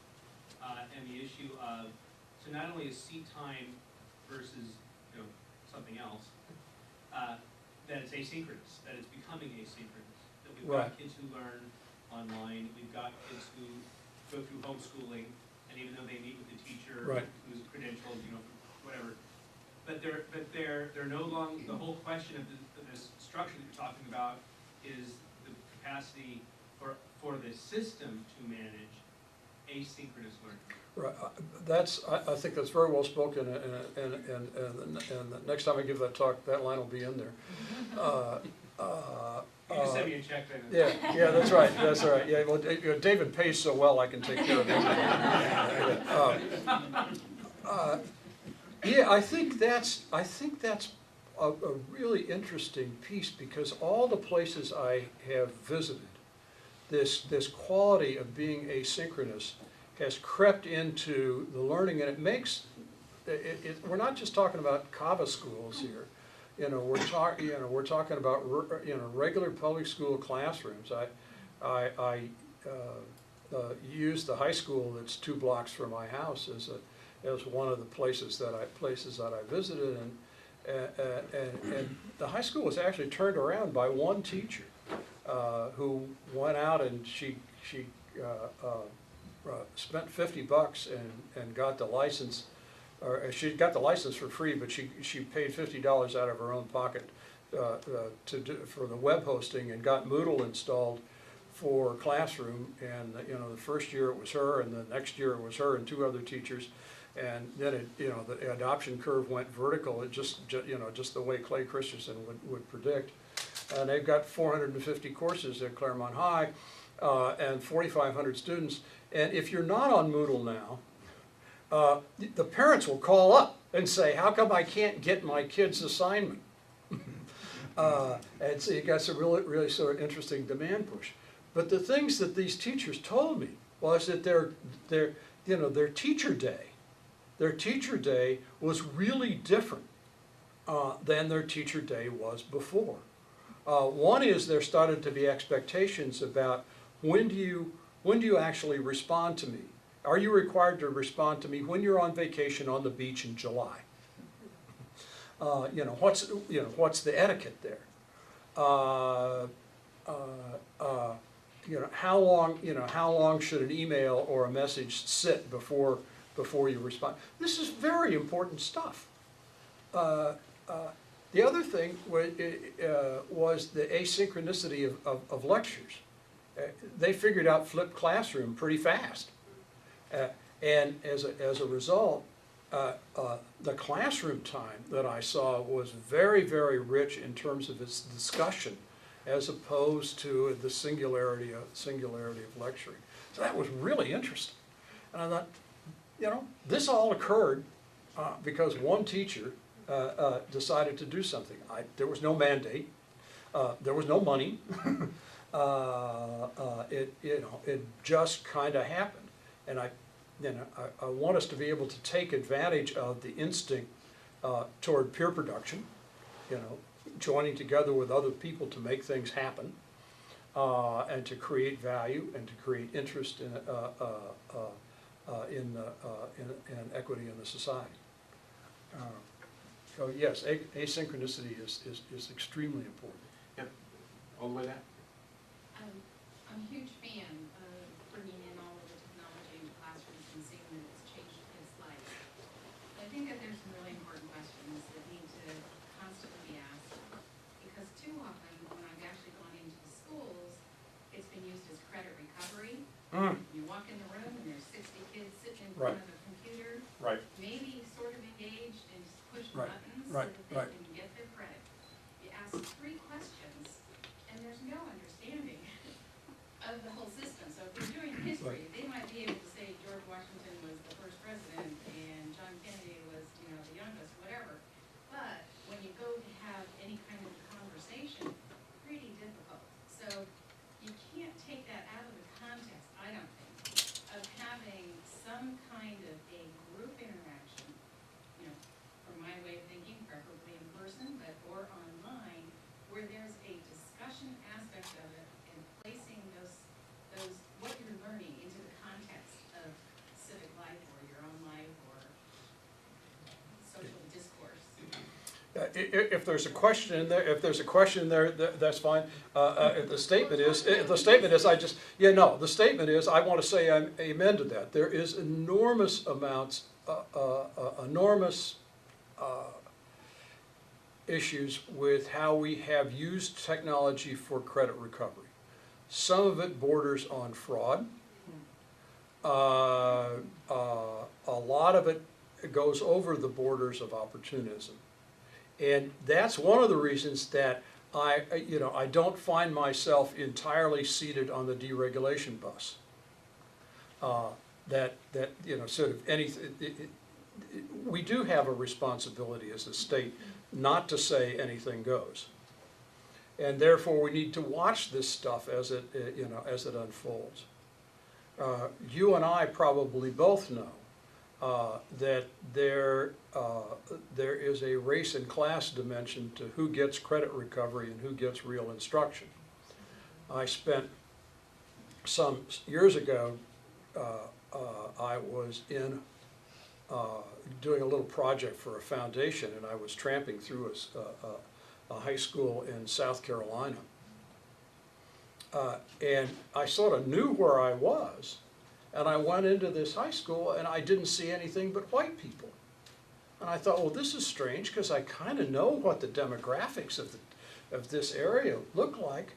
And the issue of, so not only is seat time versus, you know, something else, that it's asynchronous, that it's becoming asynchronous. That we've got Right. kids who learn online, we've got kids who go through homeschooling, and even though they meet with the teacher Right. who's credentialed, you know, whatever, but they're no longer, the whole question of this structure that you're talking about is the capacity for the system to manage asynchronous learning. Right, I think that's very well spoken, and the next time I give that talk, that line will be in there. You can send me a check then. Yeah, that's right, yeah, well, David pays so well, I can take care of him. Yeah, I think that's a really interesting piece, because all the places I have visited, this quality of being asynchronous has crept into the learning, and it makes, we're not just talking about Kava schools here. You know, we're talking about regular public school classrooms. I use the high school that's 2 blocks from my house as one of the places that I visited, and the high school was actually turned around by one teacher who went out and she spent $50 and got the license. Or she got the license for free, but she paid $50 out of her own pocket for the web hosting, and got Moodle installed for Classroom. And you know, the first year it was her, and the next year it was her and 2 other teachers. And then the adoption curve went vertical. It just the way Clay Christensen would predict. And they've got 450 courses at Claremont High. and 4,500 students. And if you're not on Moodle now, the parents will call up and say, how come I can't get my kid's assignment? And so you got some really sort of interesting demand push. But the things that these teachers told me was that their teacher day was really different than their teacher day was before. One is there started to be expectations about when do you actually respond to me? Are you required to respond to me when you're on vacation on the beach in July? What's the etiquette there? How long should an email or a message sit before you respond? This is very important stuff. The other thing was the asynchronicity of lectures. They figured out flipped classroom pretty fast. And as a result, the classroom time that I saw was very, very rich in terms of its discussion, as opposed to the singularity of lecturing. So that was really interesting. And I thought, this all occurred because one teacher decided to do something. There was no mandate. There was no money. It just kind of happened. And I want us to be able to take advantage of the instinct toward peer production, joining together with other people to make things happen, and to create value and to create interest in equity in the society. So yes, asynchronicity is extremely important. Yep, all the way down. I'm a huge fan of bringing in all of the technology into classrooms and seeing that it's changed kids' lives. I think that there's some really important questions that need to constantly be asked, because too often when I've actually gone into the schools, it's been used as credit recovery. You walk in the room and there's 60 kids sitting in front of a computer, Right. maybe sort of engaged and just push Right. buttons Right. so that they can get their credit. You ask 3 questions and there's no understanding of the whole system. So if you're doing history, they might be able to say George Washington was the first president and John Kennedy was, the youngest, whatever. But when you go to have any kind of conversation, pretty difficult. So you can't take that out of the context, I don't think, of having some kind of a group interaction, from my way of thinking, preferably in person, or online, where there's a discussion aspect of it and placing those what you're learning into the context of civic life or your own life or social discourse. If there's a question in there, that's fine. The statement is, I want to say amen to that. There is enormous amounts, enormous issues with how we have used technology for credit recovery. Some of it borders on fraud. A lot of it goes over the borders of opportunism. And that's one of the reasons that I don't find myself entirely seated on the deregulation bus. Sort of anything, we do have a responsibility as a state not to say anything goes. And therefore we need to watch this stuff as it unfolds. You and I probably both know that there is a race and class dimension to who gets credit recovery and who gets real instruction. I spent some years ago, I was doing a little project for a foundation, and I was tramping through a high school in South Carolina. And I sort of knew where I was, and I went into this high school and I didn't see anything but white people. And I thought, well, this is strange, because I kind of know what the demographics of this area look like.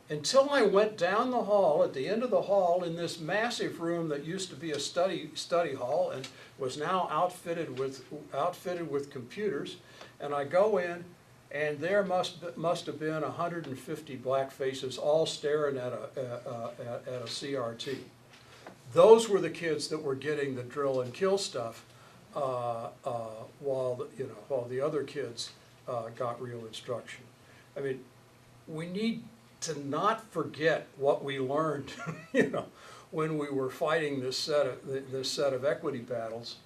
Until I went down the hall, at the end of the hall, in this massive room that used to be a study hall and was now outfitted with computers, and I go in, and there must have been 150 black faces all staring at a CRT. Those were the kids that were getting the drill and kill stuff, while the other kids got real instruction. I mean, we need to not forget what we learned, when we were fighting this set of equity battles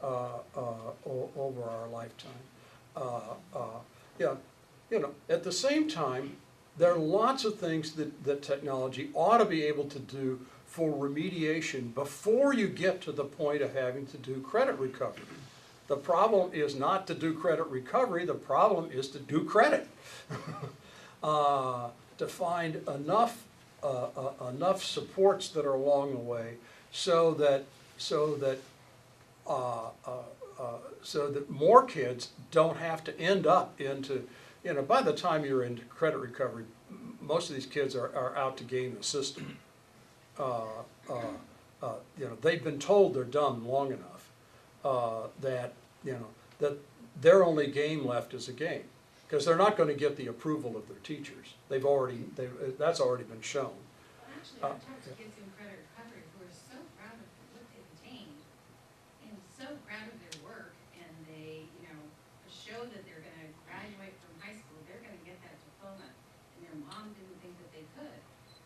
over our lifetime. At the same time, there are lots of things that technology ought to be able to do for remediation before you get to the point of having to do credit recovery. The problem is not to do credit recovery, the problem is to do credit. To find enough supports that are along the way so that more kids don't have to end up into, by the time you're into credit recovery, most of these kids are out to game the system. They've been told they're dumb long enough that their only game left is a game, because they're not going to get the approval of their teachers. That's already been shown. Actually, I've talked to kids in credit recovery who are so proud of what they've attained and so proud of their work, and they, show that they're gonna graduate from high school, they're gonna get that diploma, and their mom didn't think that they could.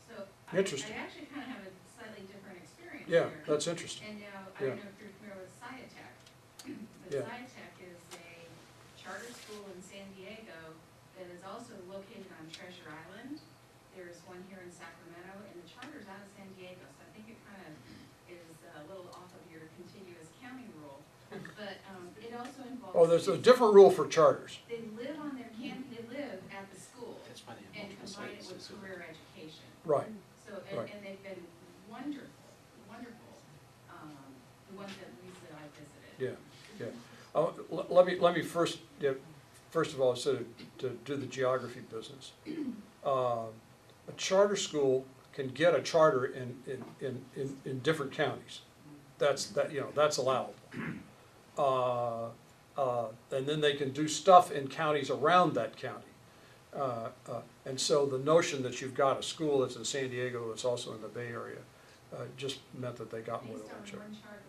So Interesting. I actually kind of have a slightly different experience Yeah, here. that's interesting. And now, I Yeah. don't know if you're familiar with SciTech, but Yeah. SciTech is a charter school in San Diego that is also located on Treasure Island. There's one here in Sacramento, and the charter's out of San Diego, so I think it kind of is a little off of your contiguous county rule. But it also involves. Oh, there's a different rule for charters. They live on their they live at the school That's why they have and multiple combine it sites. with career education. Right. So, Right. and they've been wonderful, the ones that Lisa and I visited. Yeah. Let me first of all, so to do the geography business. A charter school can get a charter in different counties. That's allowable. And then they can do stuff in counties around that county. And so the notion that you've got a school that's in San Diego that's also in the Bay Area just meant that they got more Based than on one charter. one charter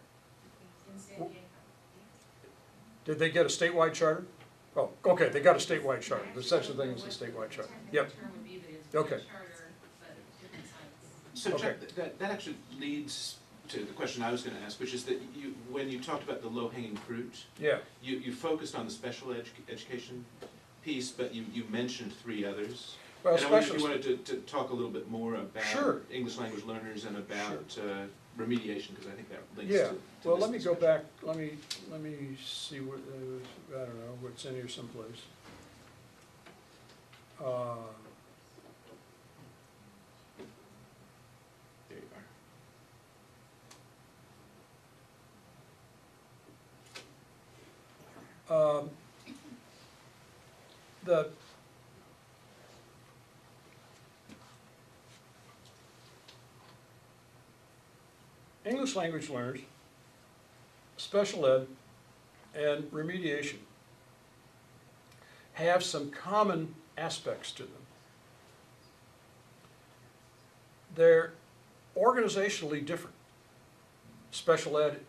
in San Diego. Did they get a statewide charter? Oh, okay, they got a statewide charter. There's such a thing as a statewide charter. Yep. Technical term would be that it's Okay. one charter, but different sites. So Chuck, Okay. that actually leads to the question I was going to ask, which is that when you talked about the low-hanging fruit, Yeah, you focused on the special education piece, but you mentioned three others. well, And I wonder if special, you wanted to talk a little bit more about Sure. English language learners and about remediation, because I think that links yeah. to Well, this let me go discussion. back, let me see what, I don't know, what's in here someplace. There you are. The English language learners, special ed, and remediation have some common aspects to them. They're organizationally different. Special ed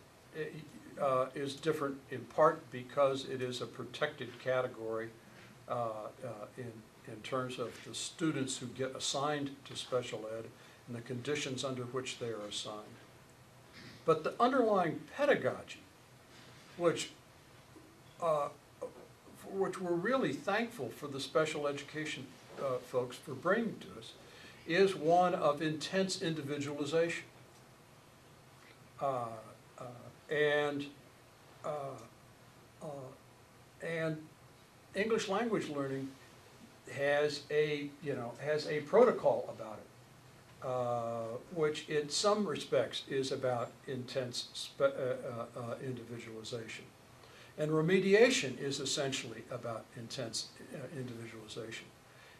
is different in part because it is a protected category in terms of the students who get assigned to special ed and the conditions under which they are assigned. But the underlying pedagogy, which we're really thankful for the special education folks for bringing to us, is one of intense individualization. And English language learning has a protocol about it, which in some respects is about intense individualization. And remediation is essentially about intense individualization.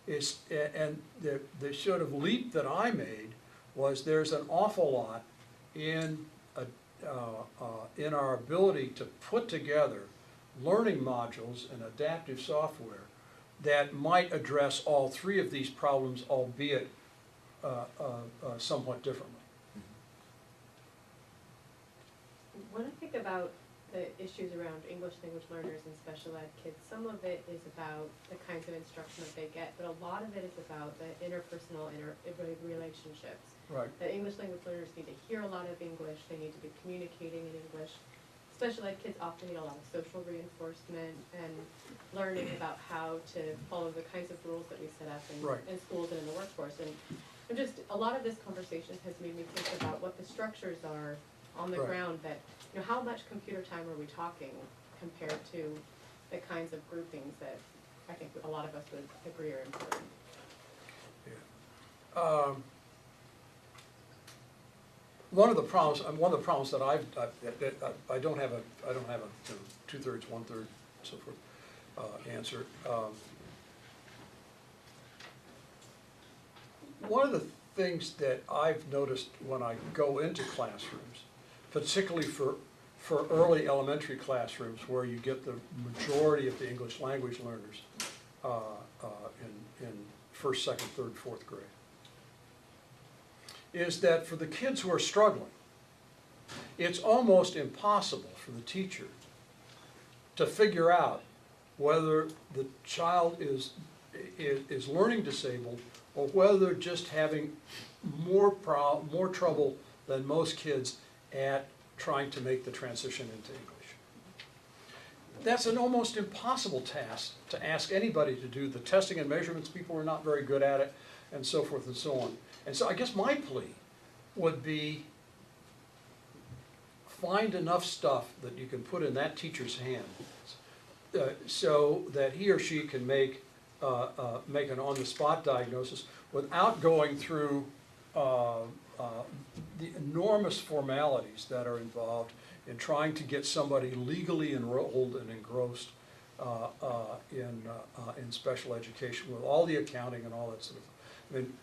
And the sort of leap that I made was there's an awful lot in our ability to put together learning modules and adaptive software that might address all three of these problems, albeit somewhat differently. When I think about the issues around English language learners and special ed kids, some of it is about the kinds of instruction that they get, but a lot of it is about the interpersonal relationships. Right. The English language learners need to hear a lot of English, they need to be communicating in English. Special ed kids often need a lot of social reinforcement and learning about how to follow the kinds of rules that we set up Right. in schools and in the workforce. And I'm just, a lot of this conversation has made me think about what the structures are on the Right. ground that, you know, how much computer time are we talking compared to the kinds of groupings that I think a lot of us would agree are important. One of the problems that I don't have a 2/3, 1/3, so forth, answer. One of the things that I've noticed when I go into classrooms, particularly for early elementary classrooms where you get the majority of the English language learners in first, second, third, fourth grade, is that for the kids who are struggling, it's almost impossible for the teacher to figure out whether the child is learning disabled or whether they're just having more trouble than most kids at trying to make the transition into English. That's an almost impossible task to ask anybody to do. The testing and measurements people are not very good at it, and so forth and so on. And so I guess my plea would be find enough stuff that you can put in that teacher's hands so that he or she can make an on-the-spot diagnosis without going through the enormous formalities that are involved in trying to get somebody legally enrolled and engrossed in special education with all the accounting and all that sort of thing. I mean,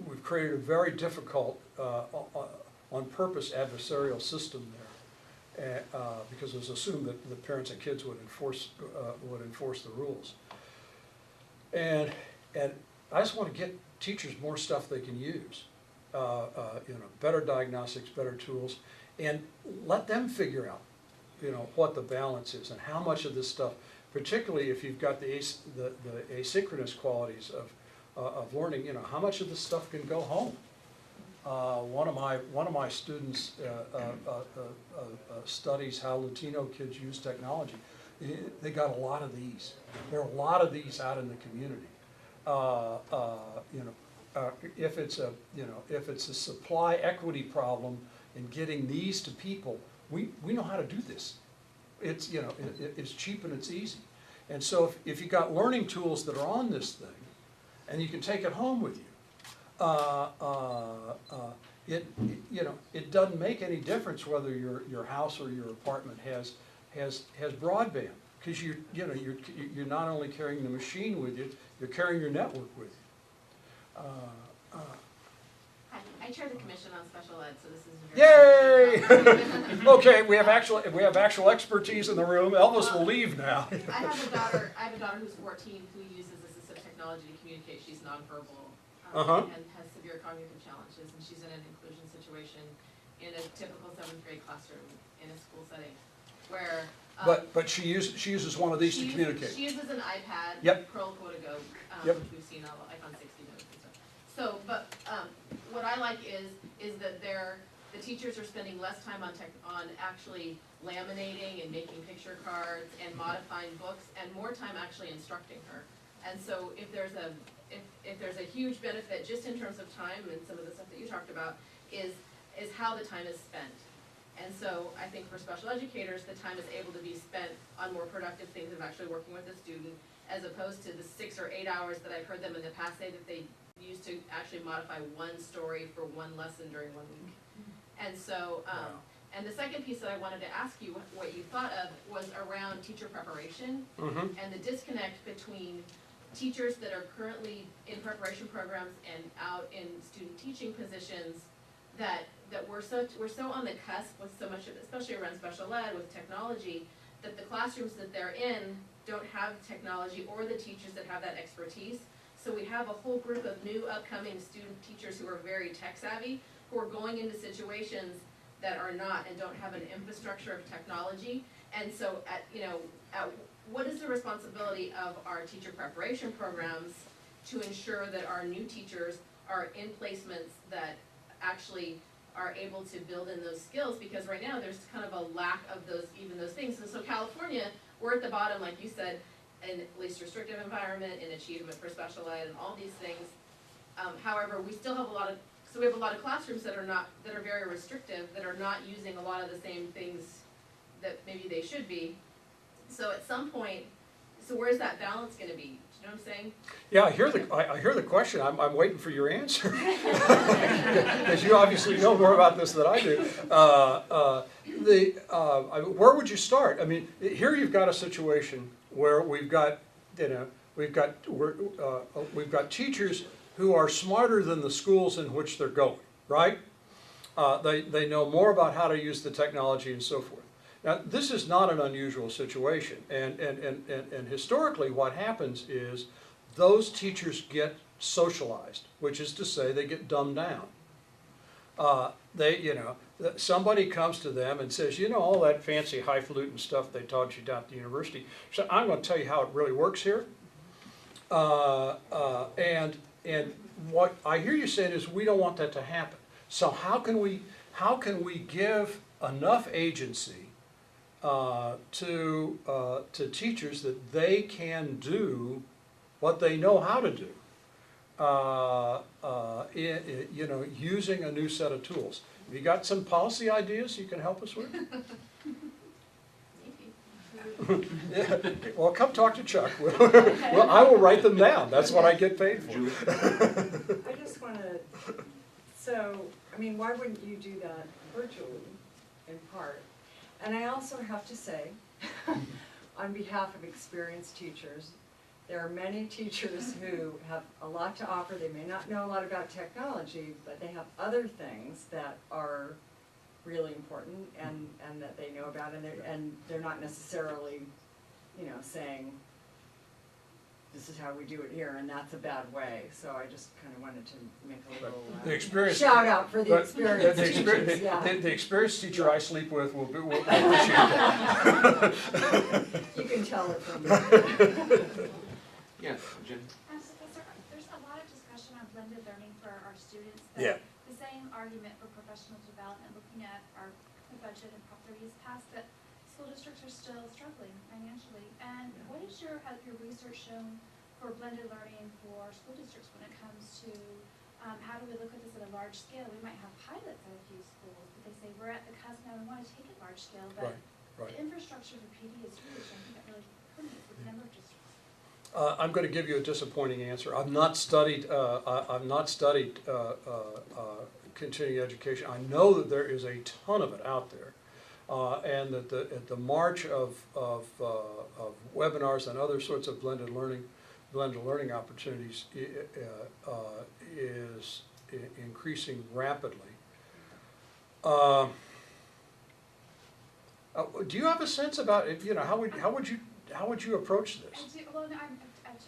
we've created a very difficult, on purpose, adversarial system there, because it was assumed that the parents and kids would enforce the rules. And I just want to get teachers more stuff they can use, better diagnostics, better tools, and let them figure out, what the balance is and how much of this stuff, particularly if you've got the asynchronous qualities of learning, how much of this stuff can go home. One of my students studies how Latino kids use technology. They got a lot of these. There are a lot of these out in the community. If it's a supply equity problem in getting these to people, we know how to do this. It's it's cheap and it's easy. And so if you got learning tools that are on this thing, and you can take it home with you, it doesn't make any difference whether your house or your apartment has broadband, because you're not only carrying the machine with you, you're carrying your network with you. Hi, I chair the commission on special ed, so this is a very. Yay! Okay, we have actual expertise in the room. Elvis will leave now. I have a daughter who's 14 who uses assistive technology to communicate. She's nonverbal and has severe cognitive challenges, and she's in an inclusion situation in a typical 7th grade classroom in a school setting where. But she uses one of these to communicate. She uses an iPad. Yep. Curl Quota Go, Yep. which we've seen on Icon 60 notes and stuff. So, but what I like is that the teachers are spending less time on actually laminating and making picture cards and modifying books, and more time actually instructing her. And so if there's a huge benefit just in terms of time and some of the stuff that you talked about is how the time is spent. And so I think for special educators, the time is able to be spent on more productive things of actually working with the student, as opposed to the 6 or 8 hours that I've heard them in the past say that they used to actually modify one story for one lesson during 1 week. And so, and the second piece that I wanted to ask you what you thought of was around teacher preparation and the disconnect between teachers that are currently in preparation programs and out in student teaching positions that we're so on the cusp with so much of, especially around special ed with technology, that the classrooms that they're in don't have technology or the teachers that have that expertise. So we have a whole group of new upcoming student teachers who are very tech savvy, who are going into situations that are not and don't have an infrastructure of technology. And so what is the responsibility of our teacher preparation programs to ensure that our new teachers are in placements that actually are able to build in those skills? Because right now there's kind of a lack of those things. And so California, we're at the bottom, like you said, in least restrictive environment, in achievement for special ed, and all these things. However, we still have we have a lot of classrooms that are very restrictive, that are not using a lot of the same things that maybe they should be. So at some point, so where's that balance gonna be? Do you know what I'm saying? Yeah, I hear the question, I'm waiting for your answer. Because you obviously know more about this than I do. Where would you start? I mean, here you've got a situation where we've got teachers who are smarter than the schools in which they're going, right? They know more about how to use the technology and so forth. Now, this is not an unusual situation, and historically what happens is those teachers get socialized, which is to say they get dumbed down. Somebody comes to them and says, all that fancy highfalutin stuff they taught you down at the university, so I'm going to tell you how it really works here. And what I hear you saying is we don't want that to happen. So how can we give enough agency to teachers that they can do what they know how to do, using a new set of tools? Have you got some policy ideas you can help us with? Yeah. Well, come talk to Chuck. Well, I will write them down. That's what I get paid for. I just want to, why wouldn't you do that virtually, in part? And I also have to say, on behalf of experienced teachers, there are many teachers who have a lot to offer. They may not know a lot about technology, but they have other things that are really important and that they know about, and they're not necessarily, saying, this is how we do it here, and that's a bad way. So I just kind of wanted to make a little shout out for the experienced teachers. The experienced teacher I sleep with will appreciate that. You can tell it from me. Yeah, Jen? Professor, there's a lot of discussion on blended learning for our students. Yeah. The same argument for professional development, looking at our budget and Prop 30 is passed, that school districts are still struggling financially. And what is has your research shown for blended learning for school districts when it comes to how do we look at this at a large scale? We might have pilots at a few schools, but they say we're at the cusp now, we want to take it large scale, but Right. the infrastructure for PD is huge. I think that really permeates with the number of districts. I'm going to give you a disappointing answer. I've not studied continuing education. I know that there is a ton of it out there, and that the march of webinars and other sorts of blended learning opportunities is increasing rapidly. Do you have a sense about it? How would you approach this? Well, I've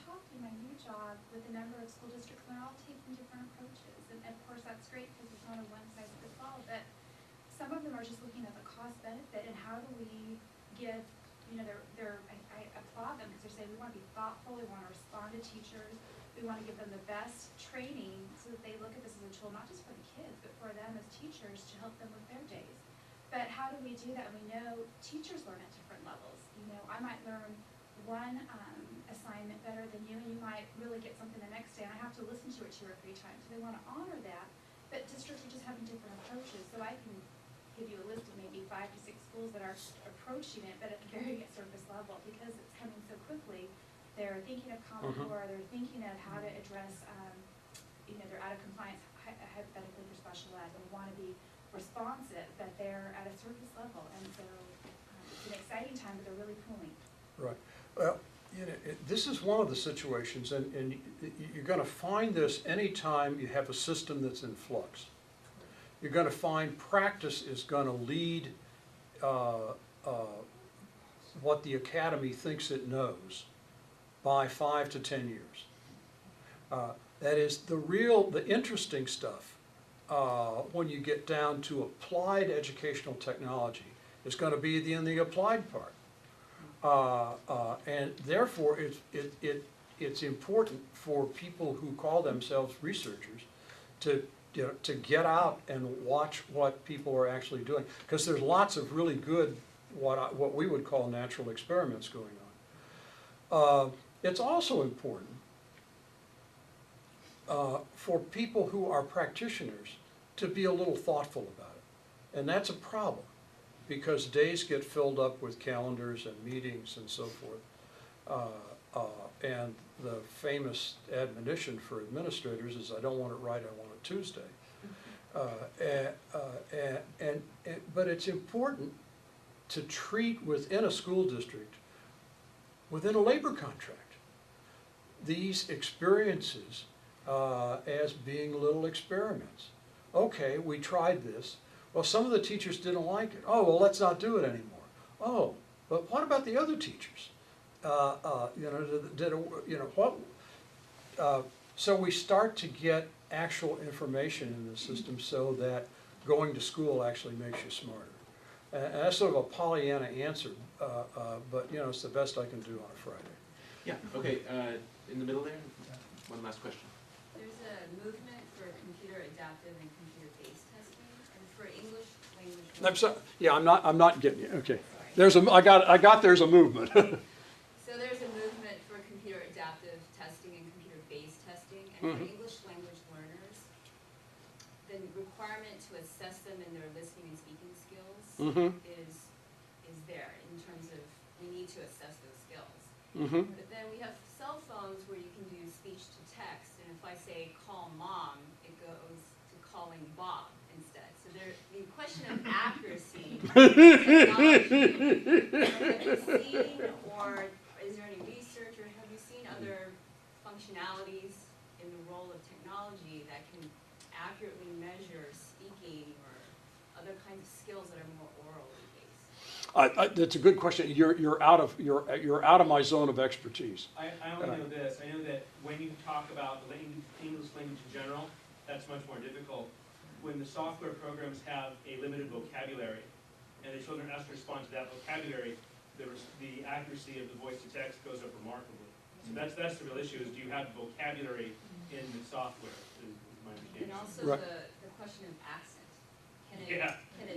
talked in my new job with a number of school districts, and they're all taking different approaches. And of course, that's great because it's not a one-size-fits-all, but some of them are just looking at the cost benefit and how do we give, I applaud them because they're saying we want to be thoughtful, we want to respond to teachers, we want to give them the best training so that they look at this as a tool, not just for the kids, but for them as teachers to help them with their days. But how do we do that? We know teachers learn at different levels. I might learn one assignment better than you, and you might really get something the next day, and I have to listen to it 2 or 3 times. So they want to honor that, but districts are just having different approaches. So I can give you a list of maybe 5 to 6 schools that are approaching it, but at the very surface level, because it's coming so quickly. They're thinking of Common Core, they're thinking of how to address, they're out of compliance hypothetically for special ed, and want to be responsive, but they're at a surface level, and so it's an exciting time, but they're really pulling. Right. Well, this is one of the situations, and you're going to find this anytime you have a system that's in flux. You're going to find practice is going to lead what the academy thinks it knows by 5 to 10 years. That is the interesting stuff, when you get down to applied educational technology, is going to be in the applied part. And therefore, it's important for people who call themselves researchers to get out and watch what people are actually doing, because there's lots of really good what we would call natural experiments going on. It's also important for people who are practitioners to be a little thoughtful about it, and that's a problem, because days get filled up with calendars and meetings and so forth. And the famous admonition for administrators is, I don't want it right, I want it Tuesday. But it's important to treat within a school district, within a labor contract, these experiences as being little experiments. Okay, we tried this. Well, some of the teachers didn't like it. Oh, well, let's not do it anymore. Oh, but what about the other teachers? So we start to get actual information in the system so that going to school actually makes you smarter. And that's sort of a Pollyanna answer, but it's the best I can do on a Friday. Yeah, okay, in the middle there, one last question. There's a movement for computer adaptive and computer-based testing, and for English language. I'm sorry. Yeah, I'm not getting you. Okay. Sorry. I got there's a movement. So there's a movement for computer adaptive testing and computer-based testing, and for English language learners, the requirement to assess them in their listening and speaking skills is there in terms of we need to assess those skills. But then we have cell phones where you can do speech to text, and if I say call mom, it goes to calling Bob instead. So the question of accuracy, technology, have you seen, or is there any research, or have you seen other functionalities in the role of technology that can accurately measure speaking or other kinds of skills that are more orally based? That's a good question. You're out of my zone of expertise. I only know this. I know that when you talk about the English language in general, that's much more difficult. When the software programs have a limited vocabulary, and the children have to respond to that vocabulary, the accuracy of the voice to text goes up remarkably. So that's the real issue: is do you have vocabulary in the software? Is my understanding. And also Right. the question of accent. Can it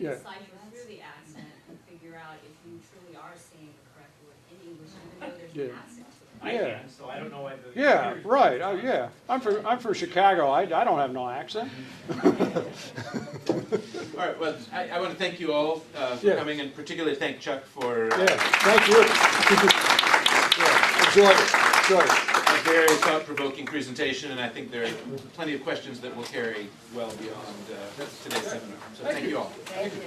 Yeah. decipher through the accent and figure out if you truly are saying the correct word in English, even though there's an accent to it? I Yeah. can, so I don't know why the. Yeah, right. Oh, yeah. I'm from Chicago. I don't have no accent. All right, well, I want to thank you all for Yeah. coming, and particularly thank Chuck for Yeah. Thank you. Yeah. Enjoy it. a very thought-provoking presentation, and I think there are plenty of questions that will carry well beyond today's seminar. So thank you all. Thank you.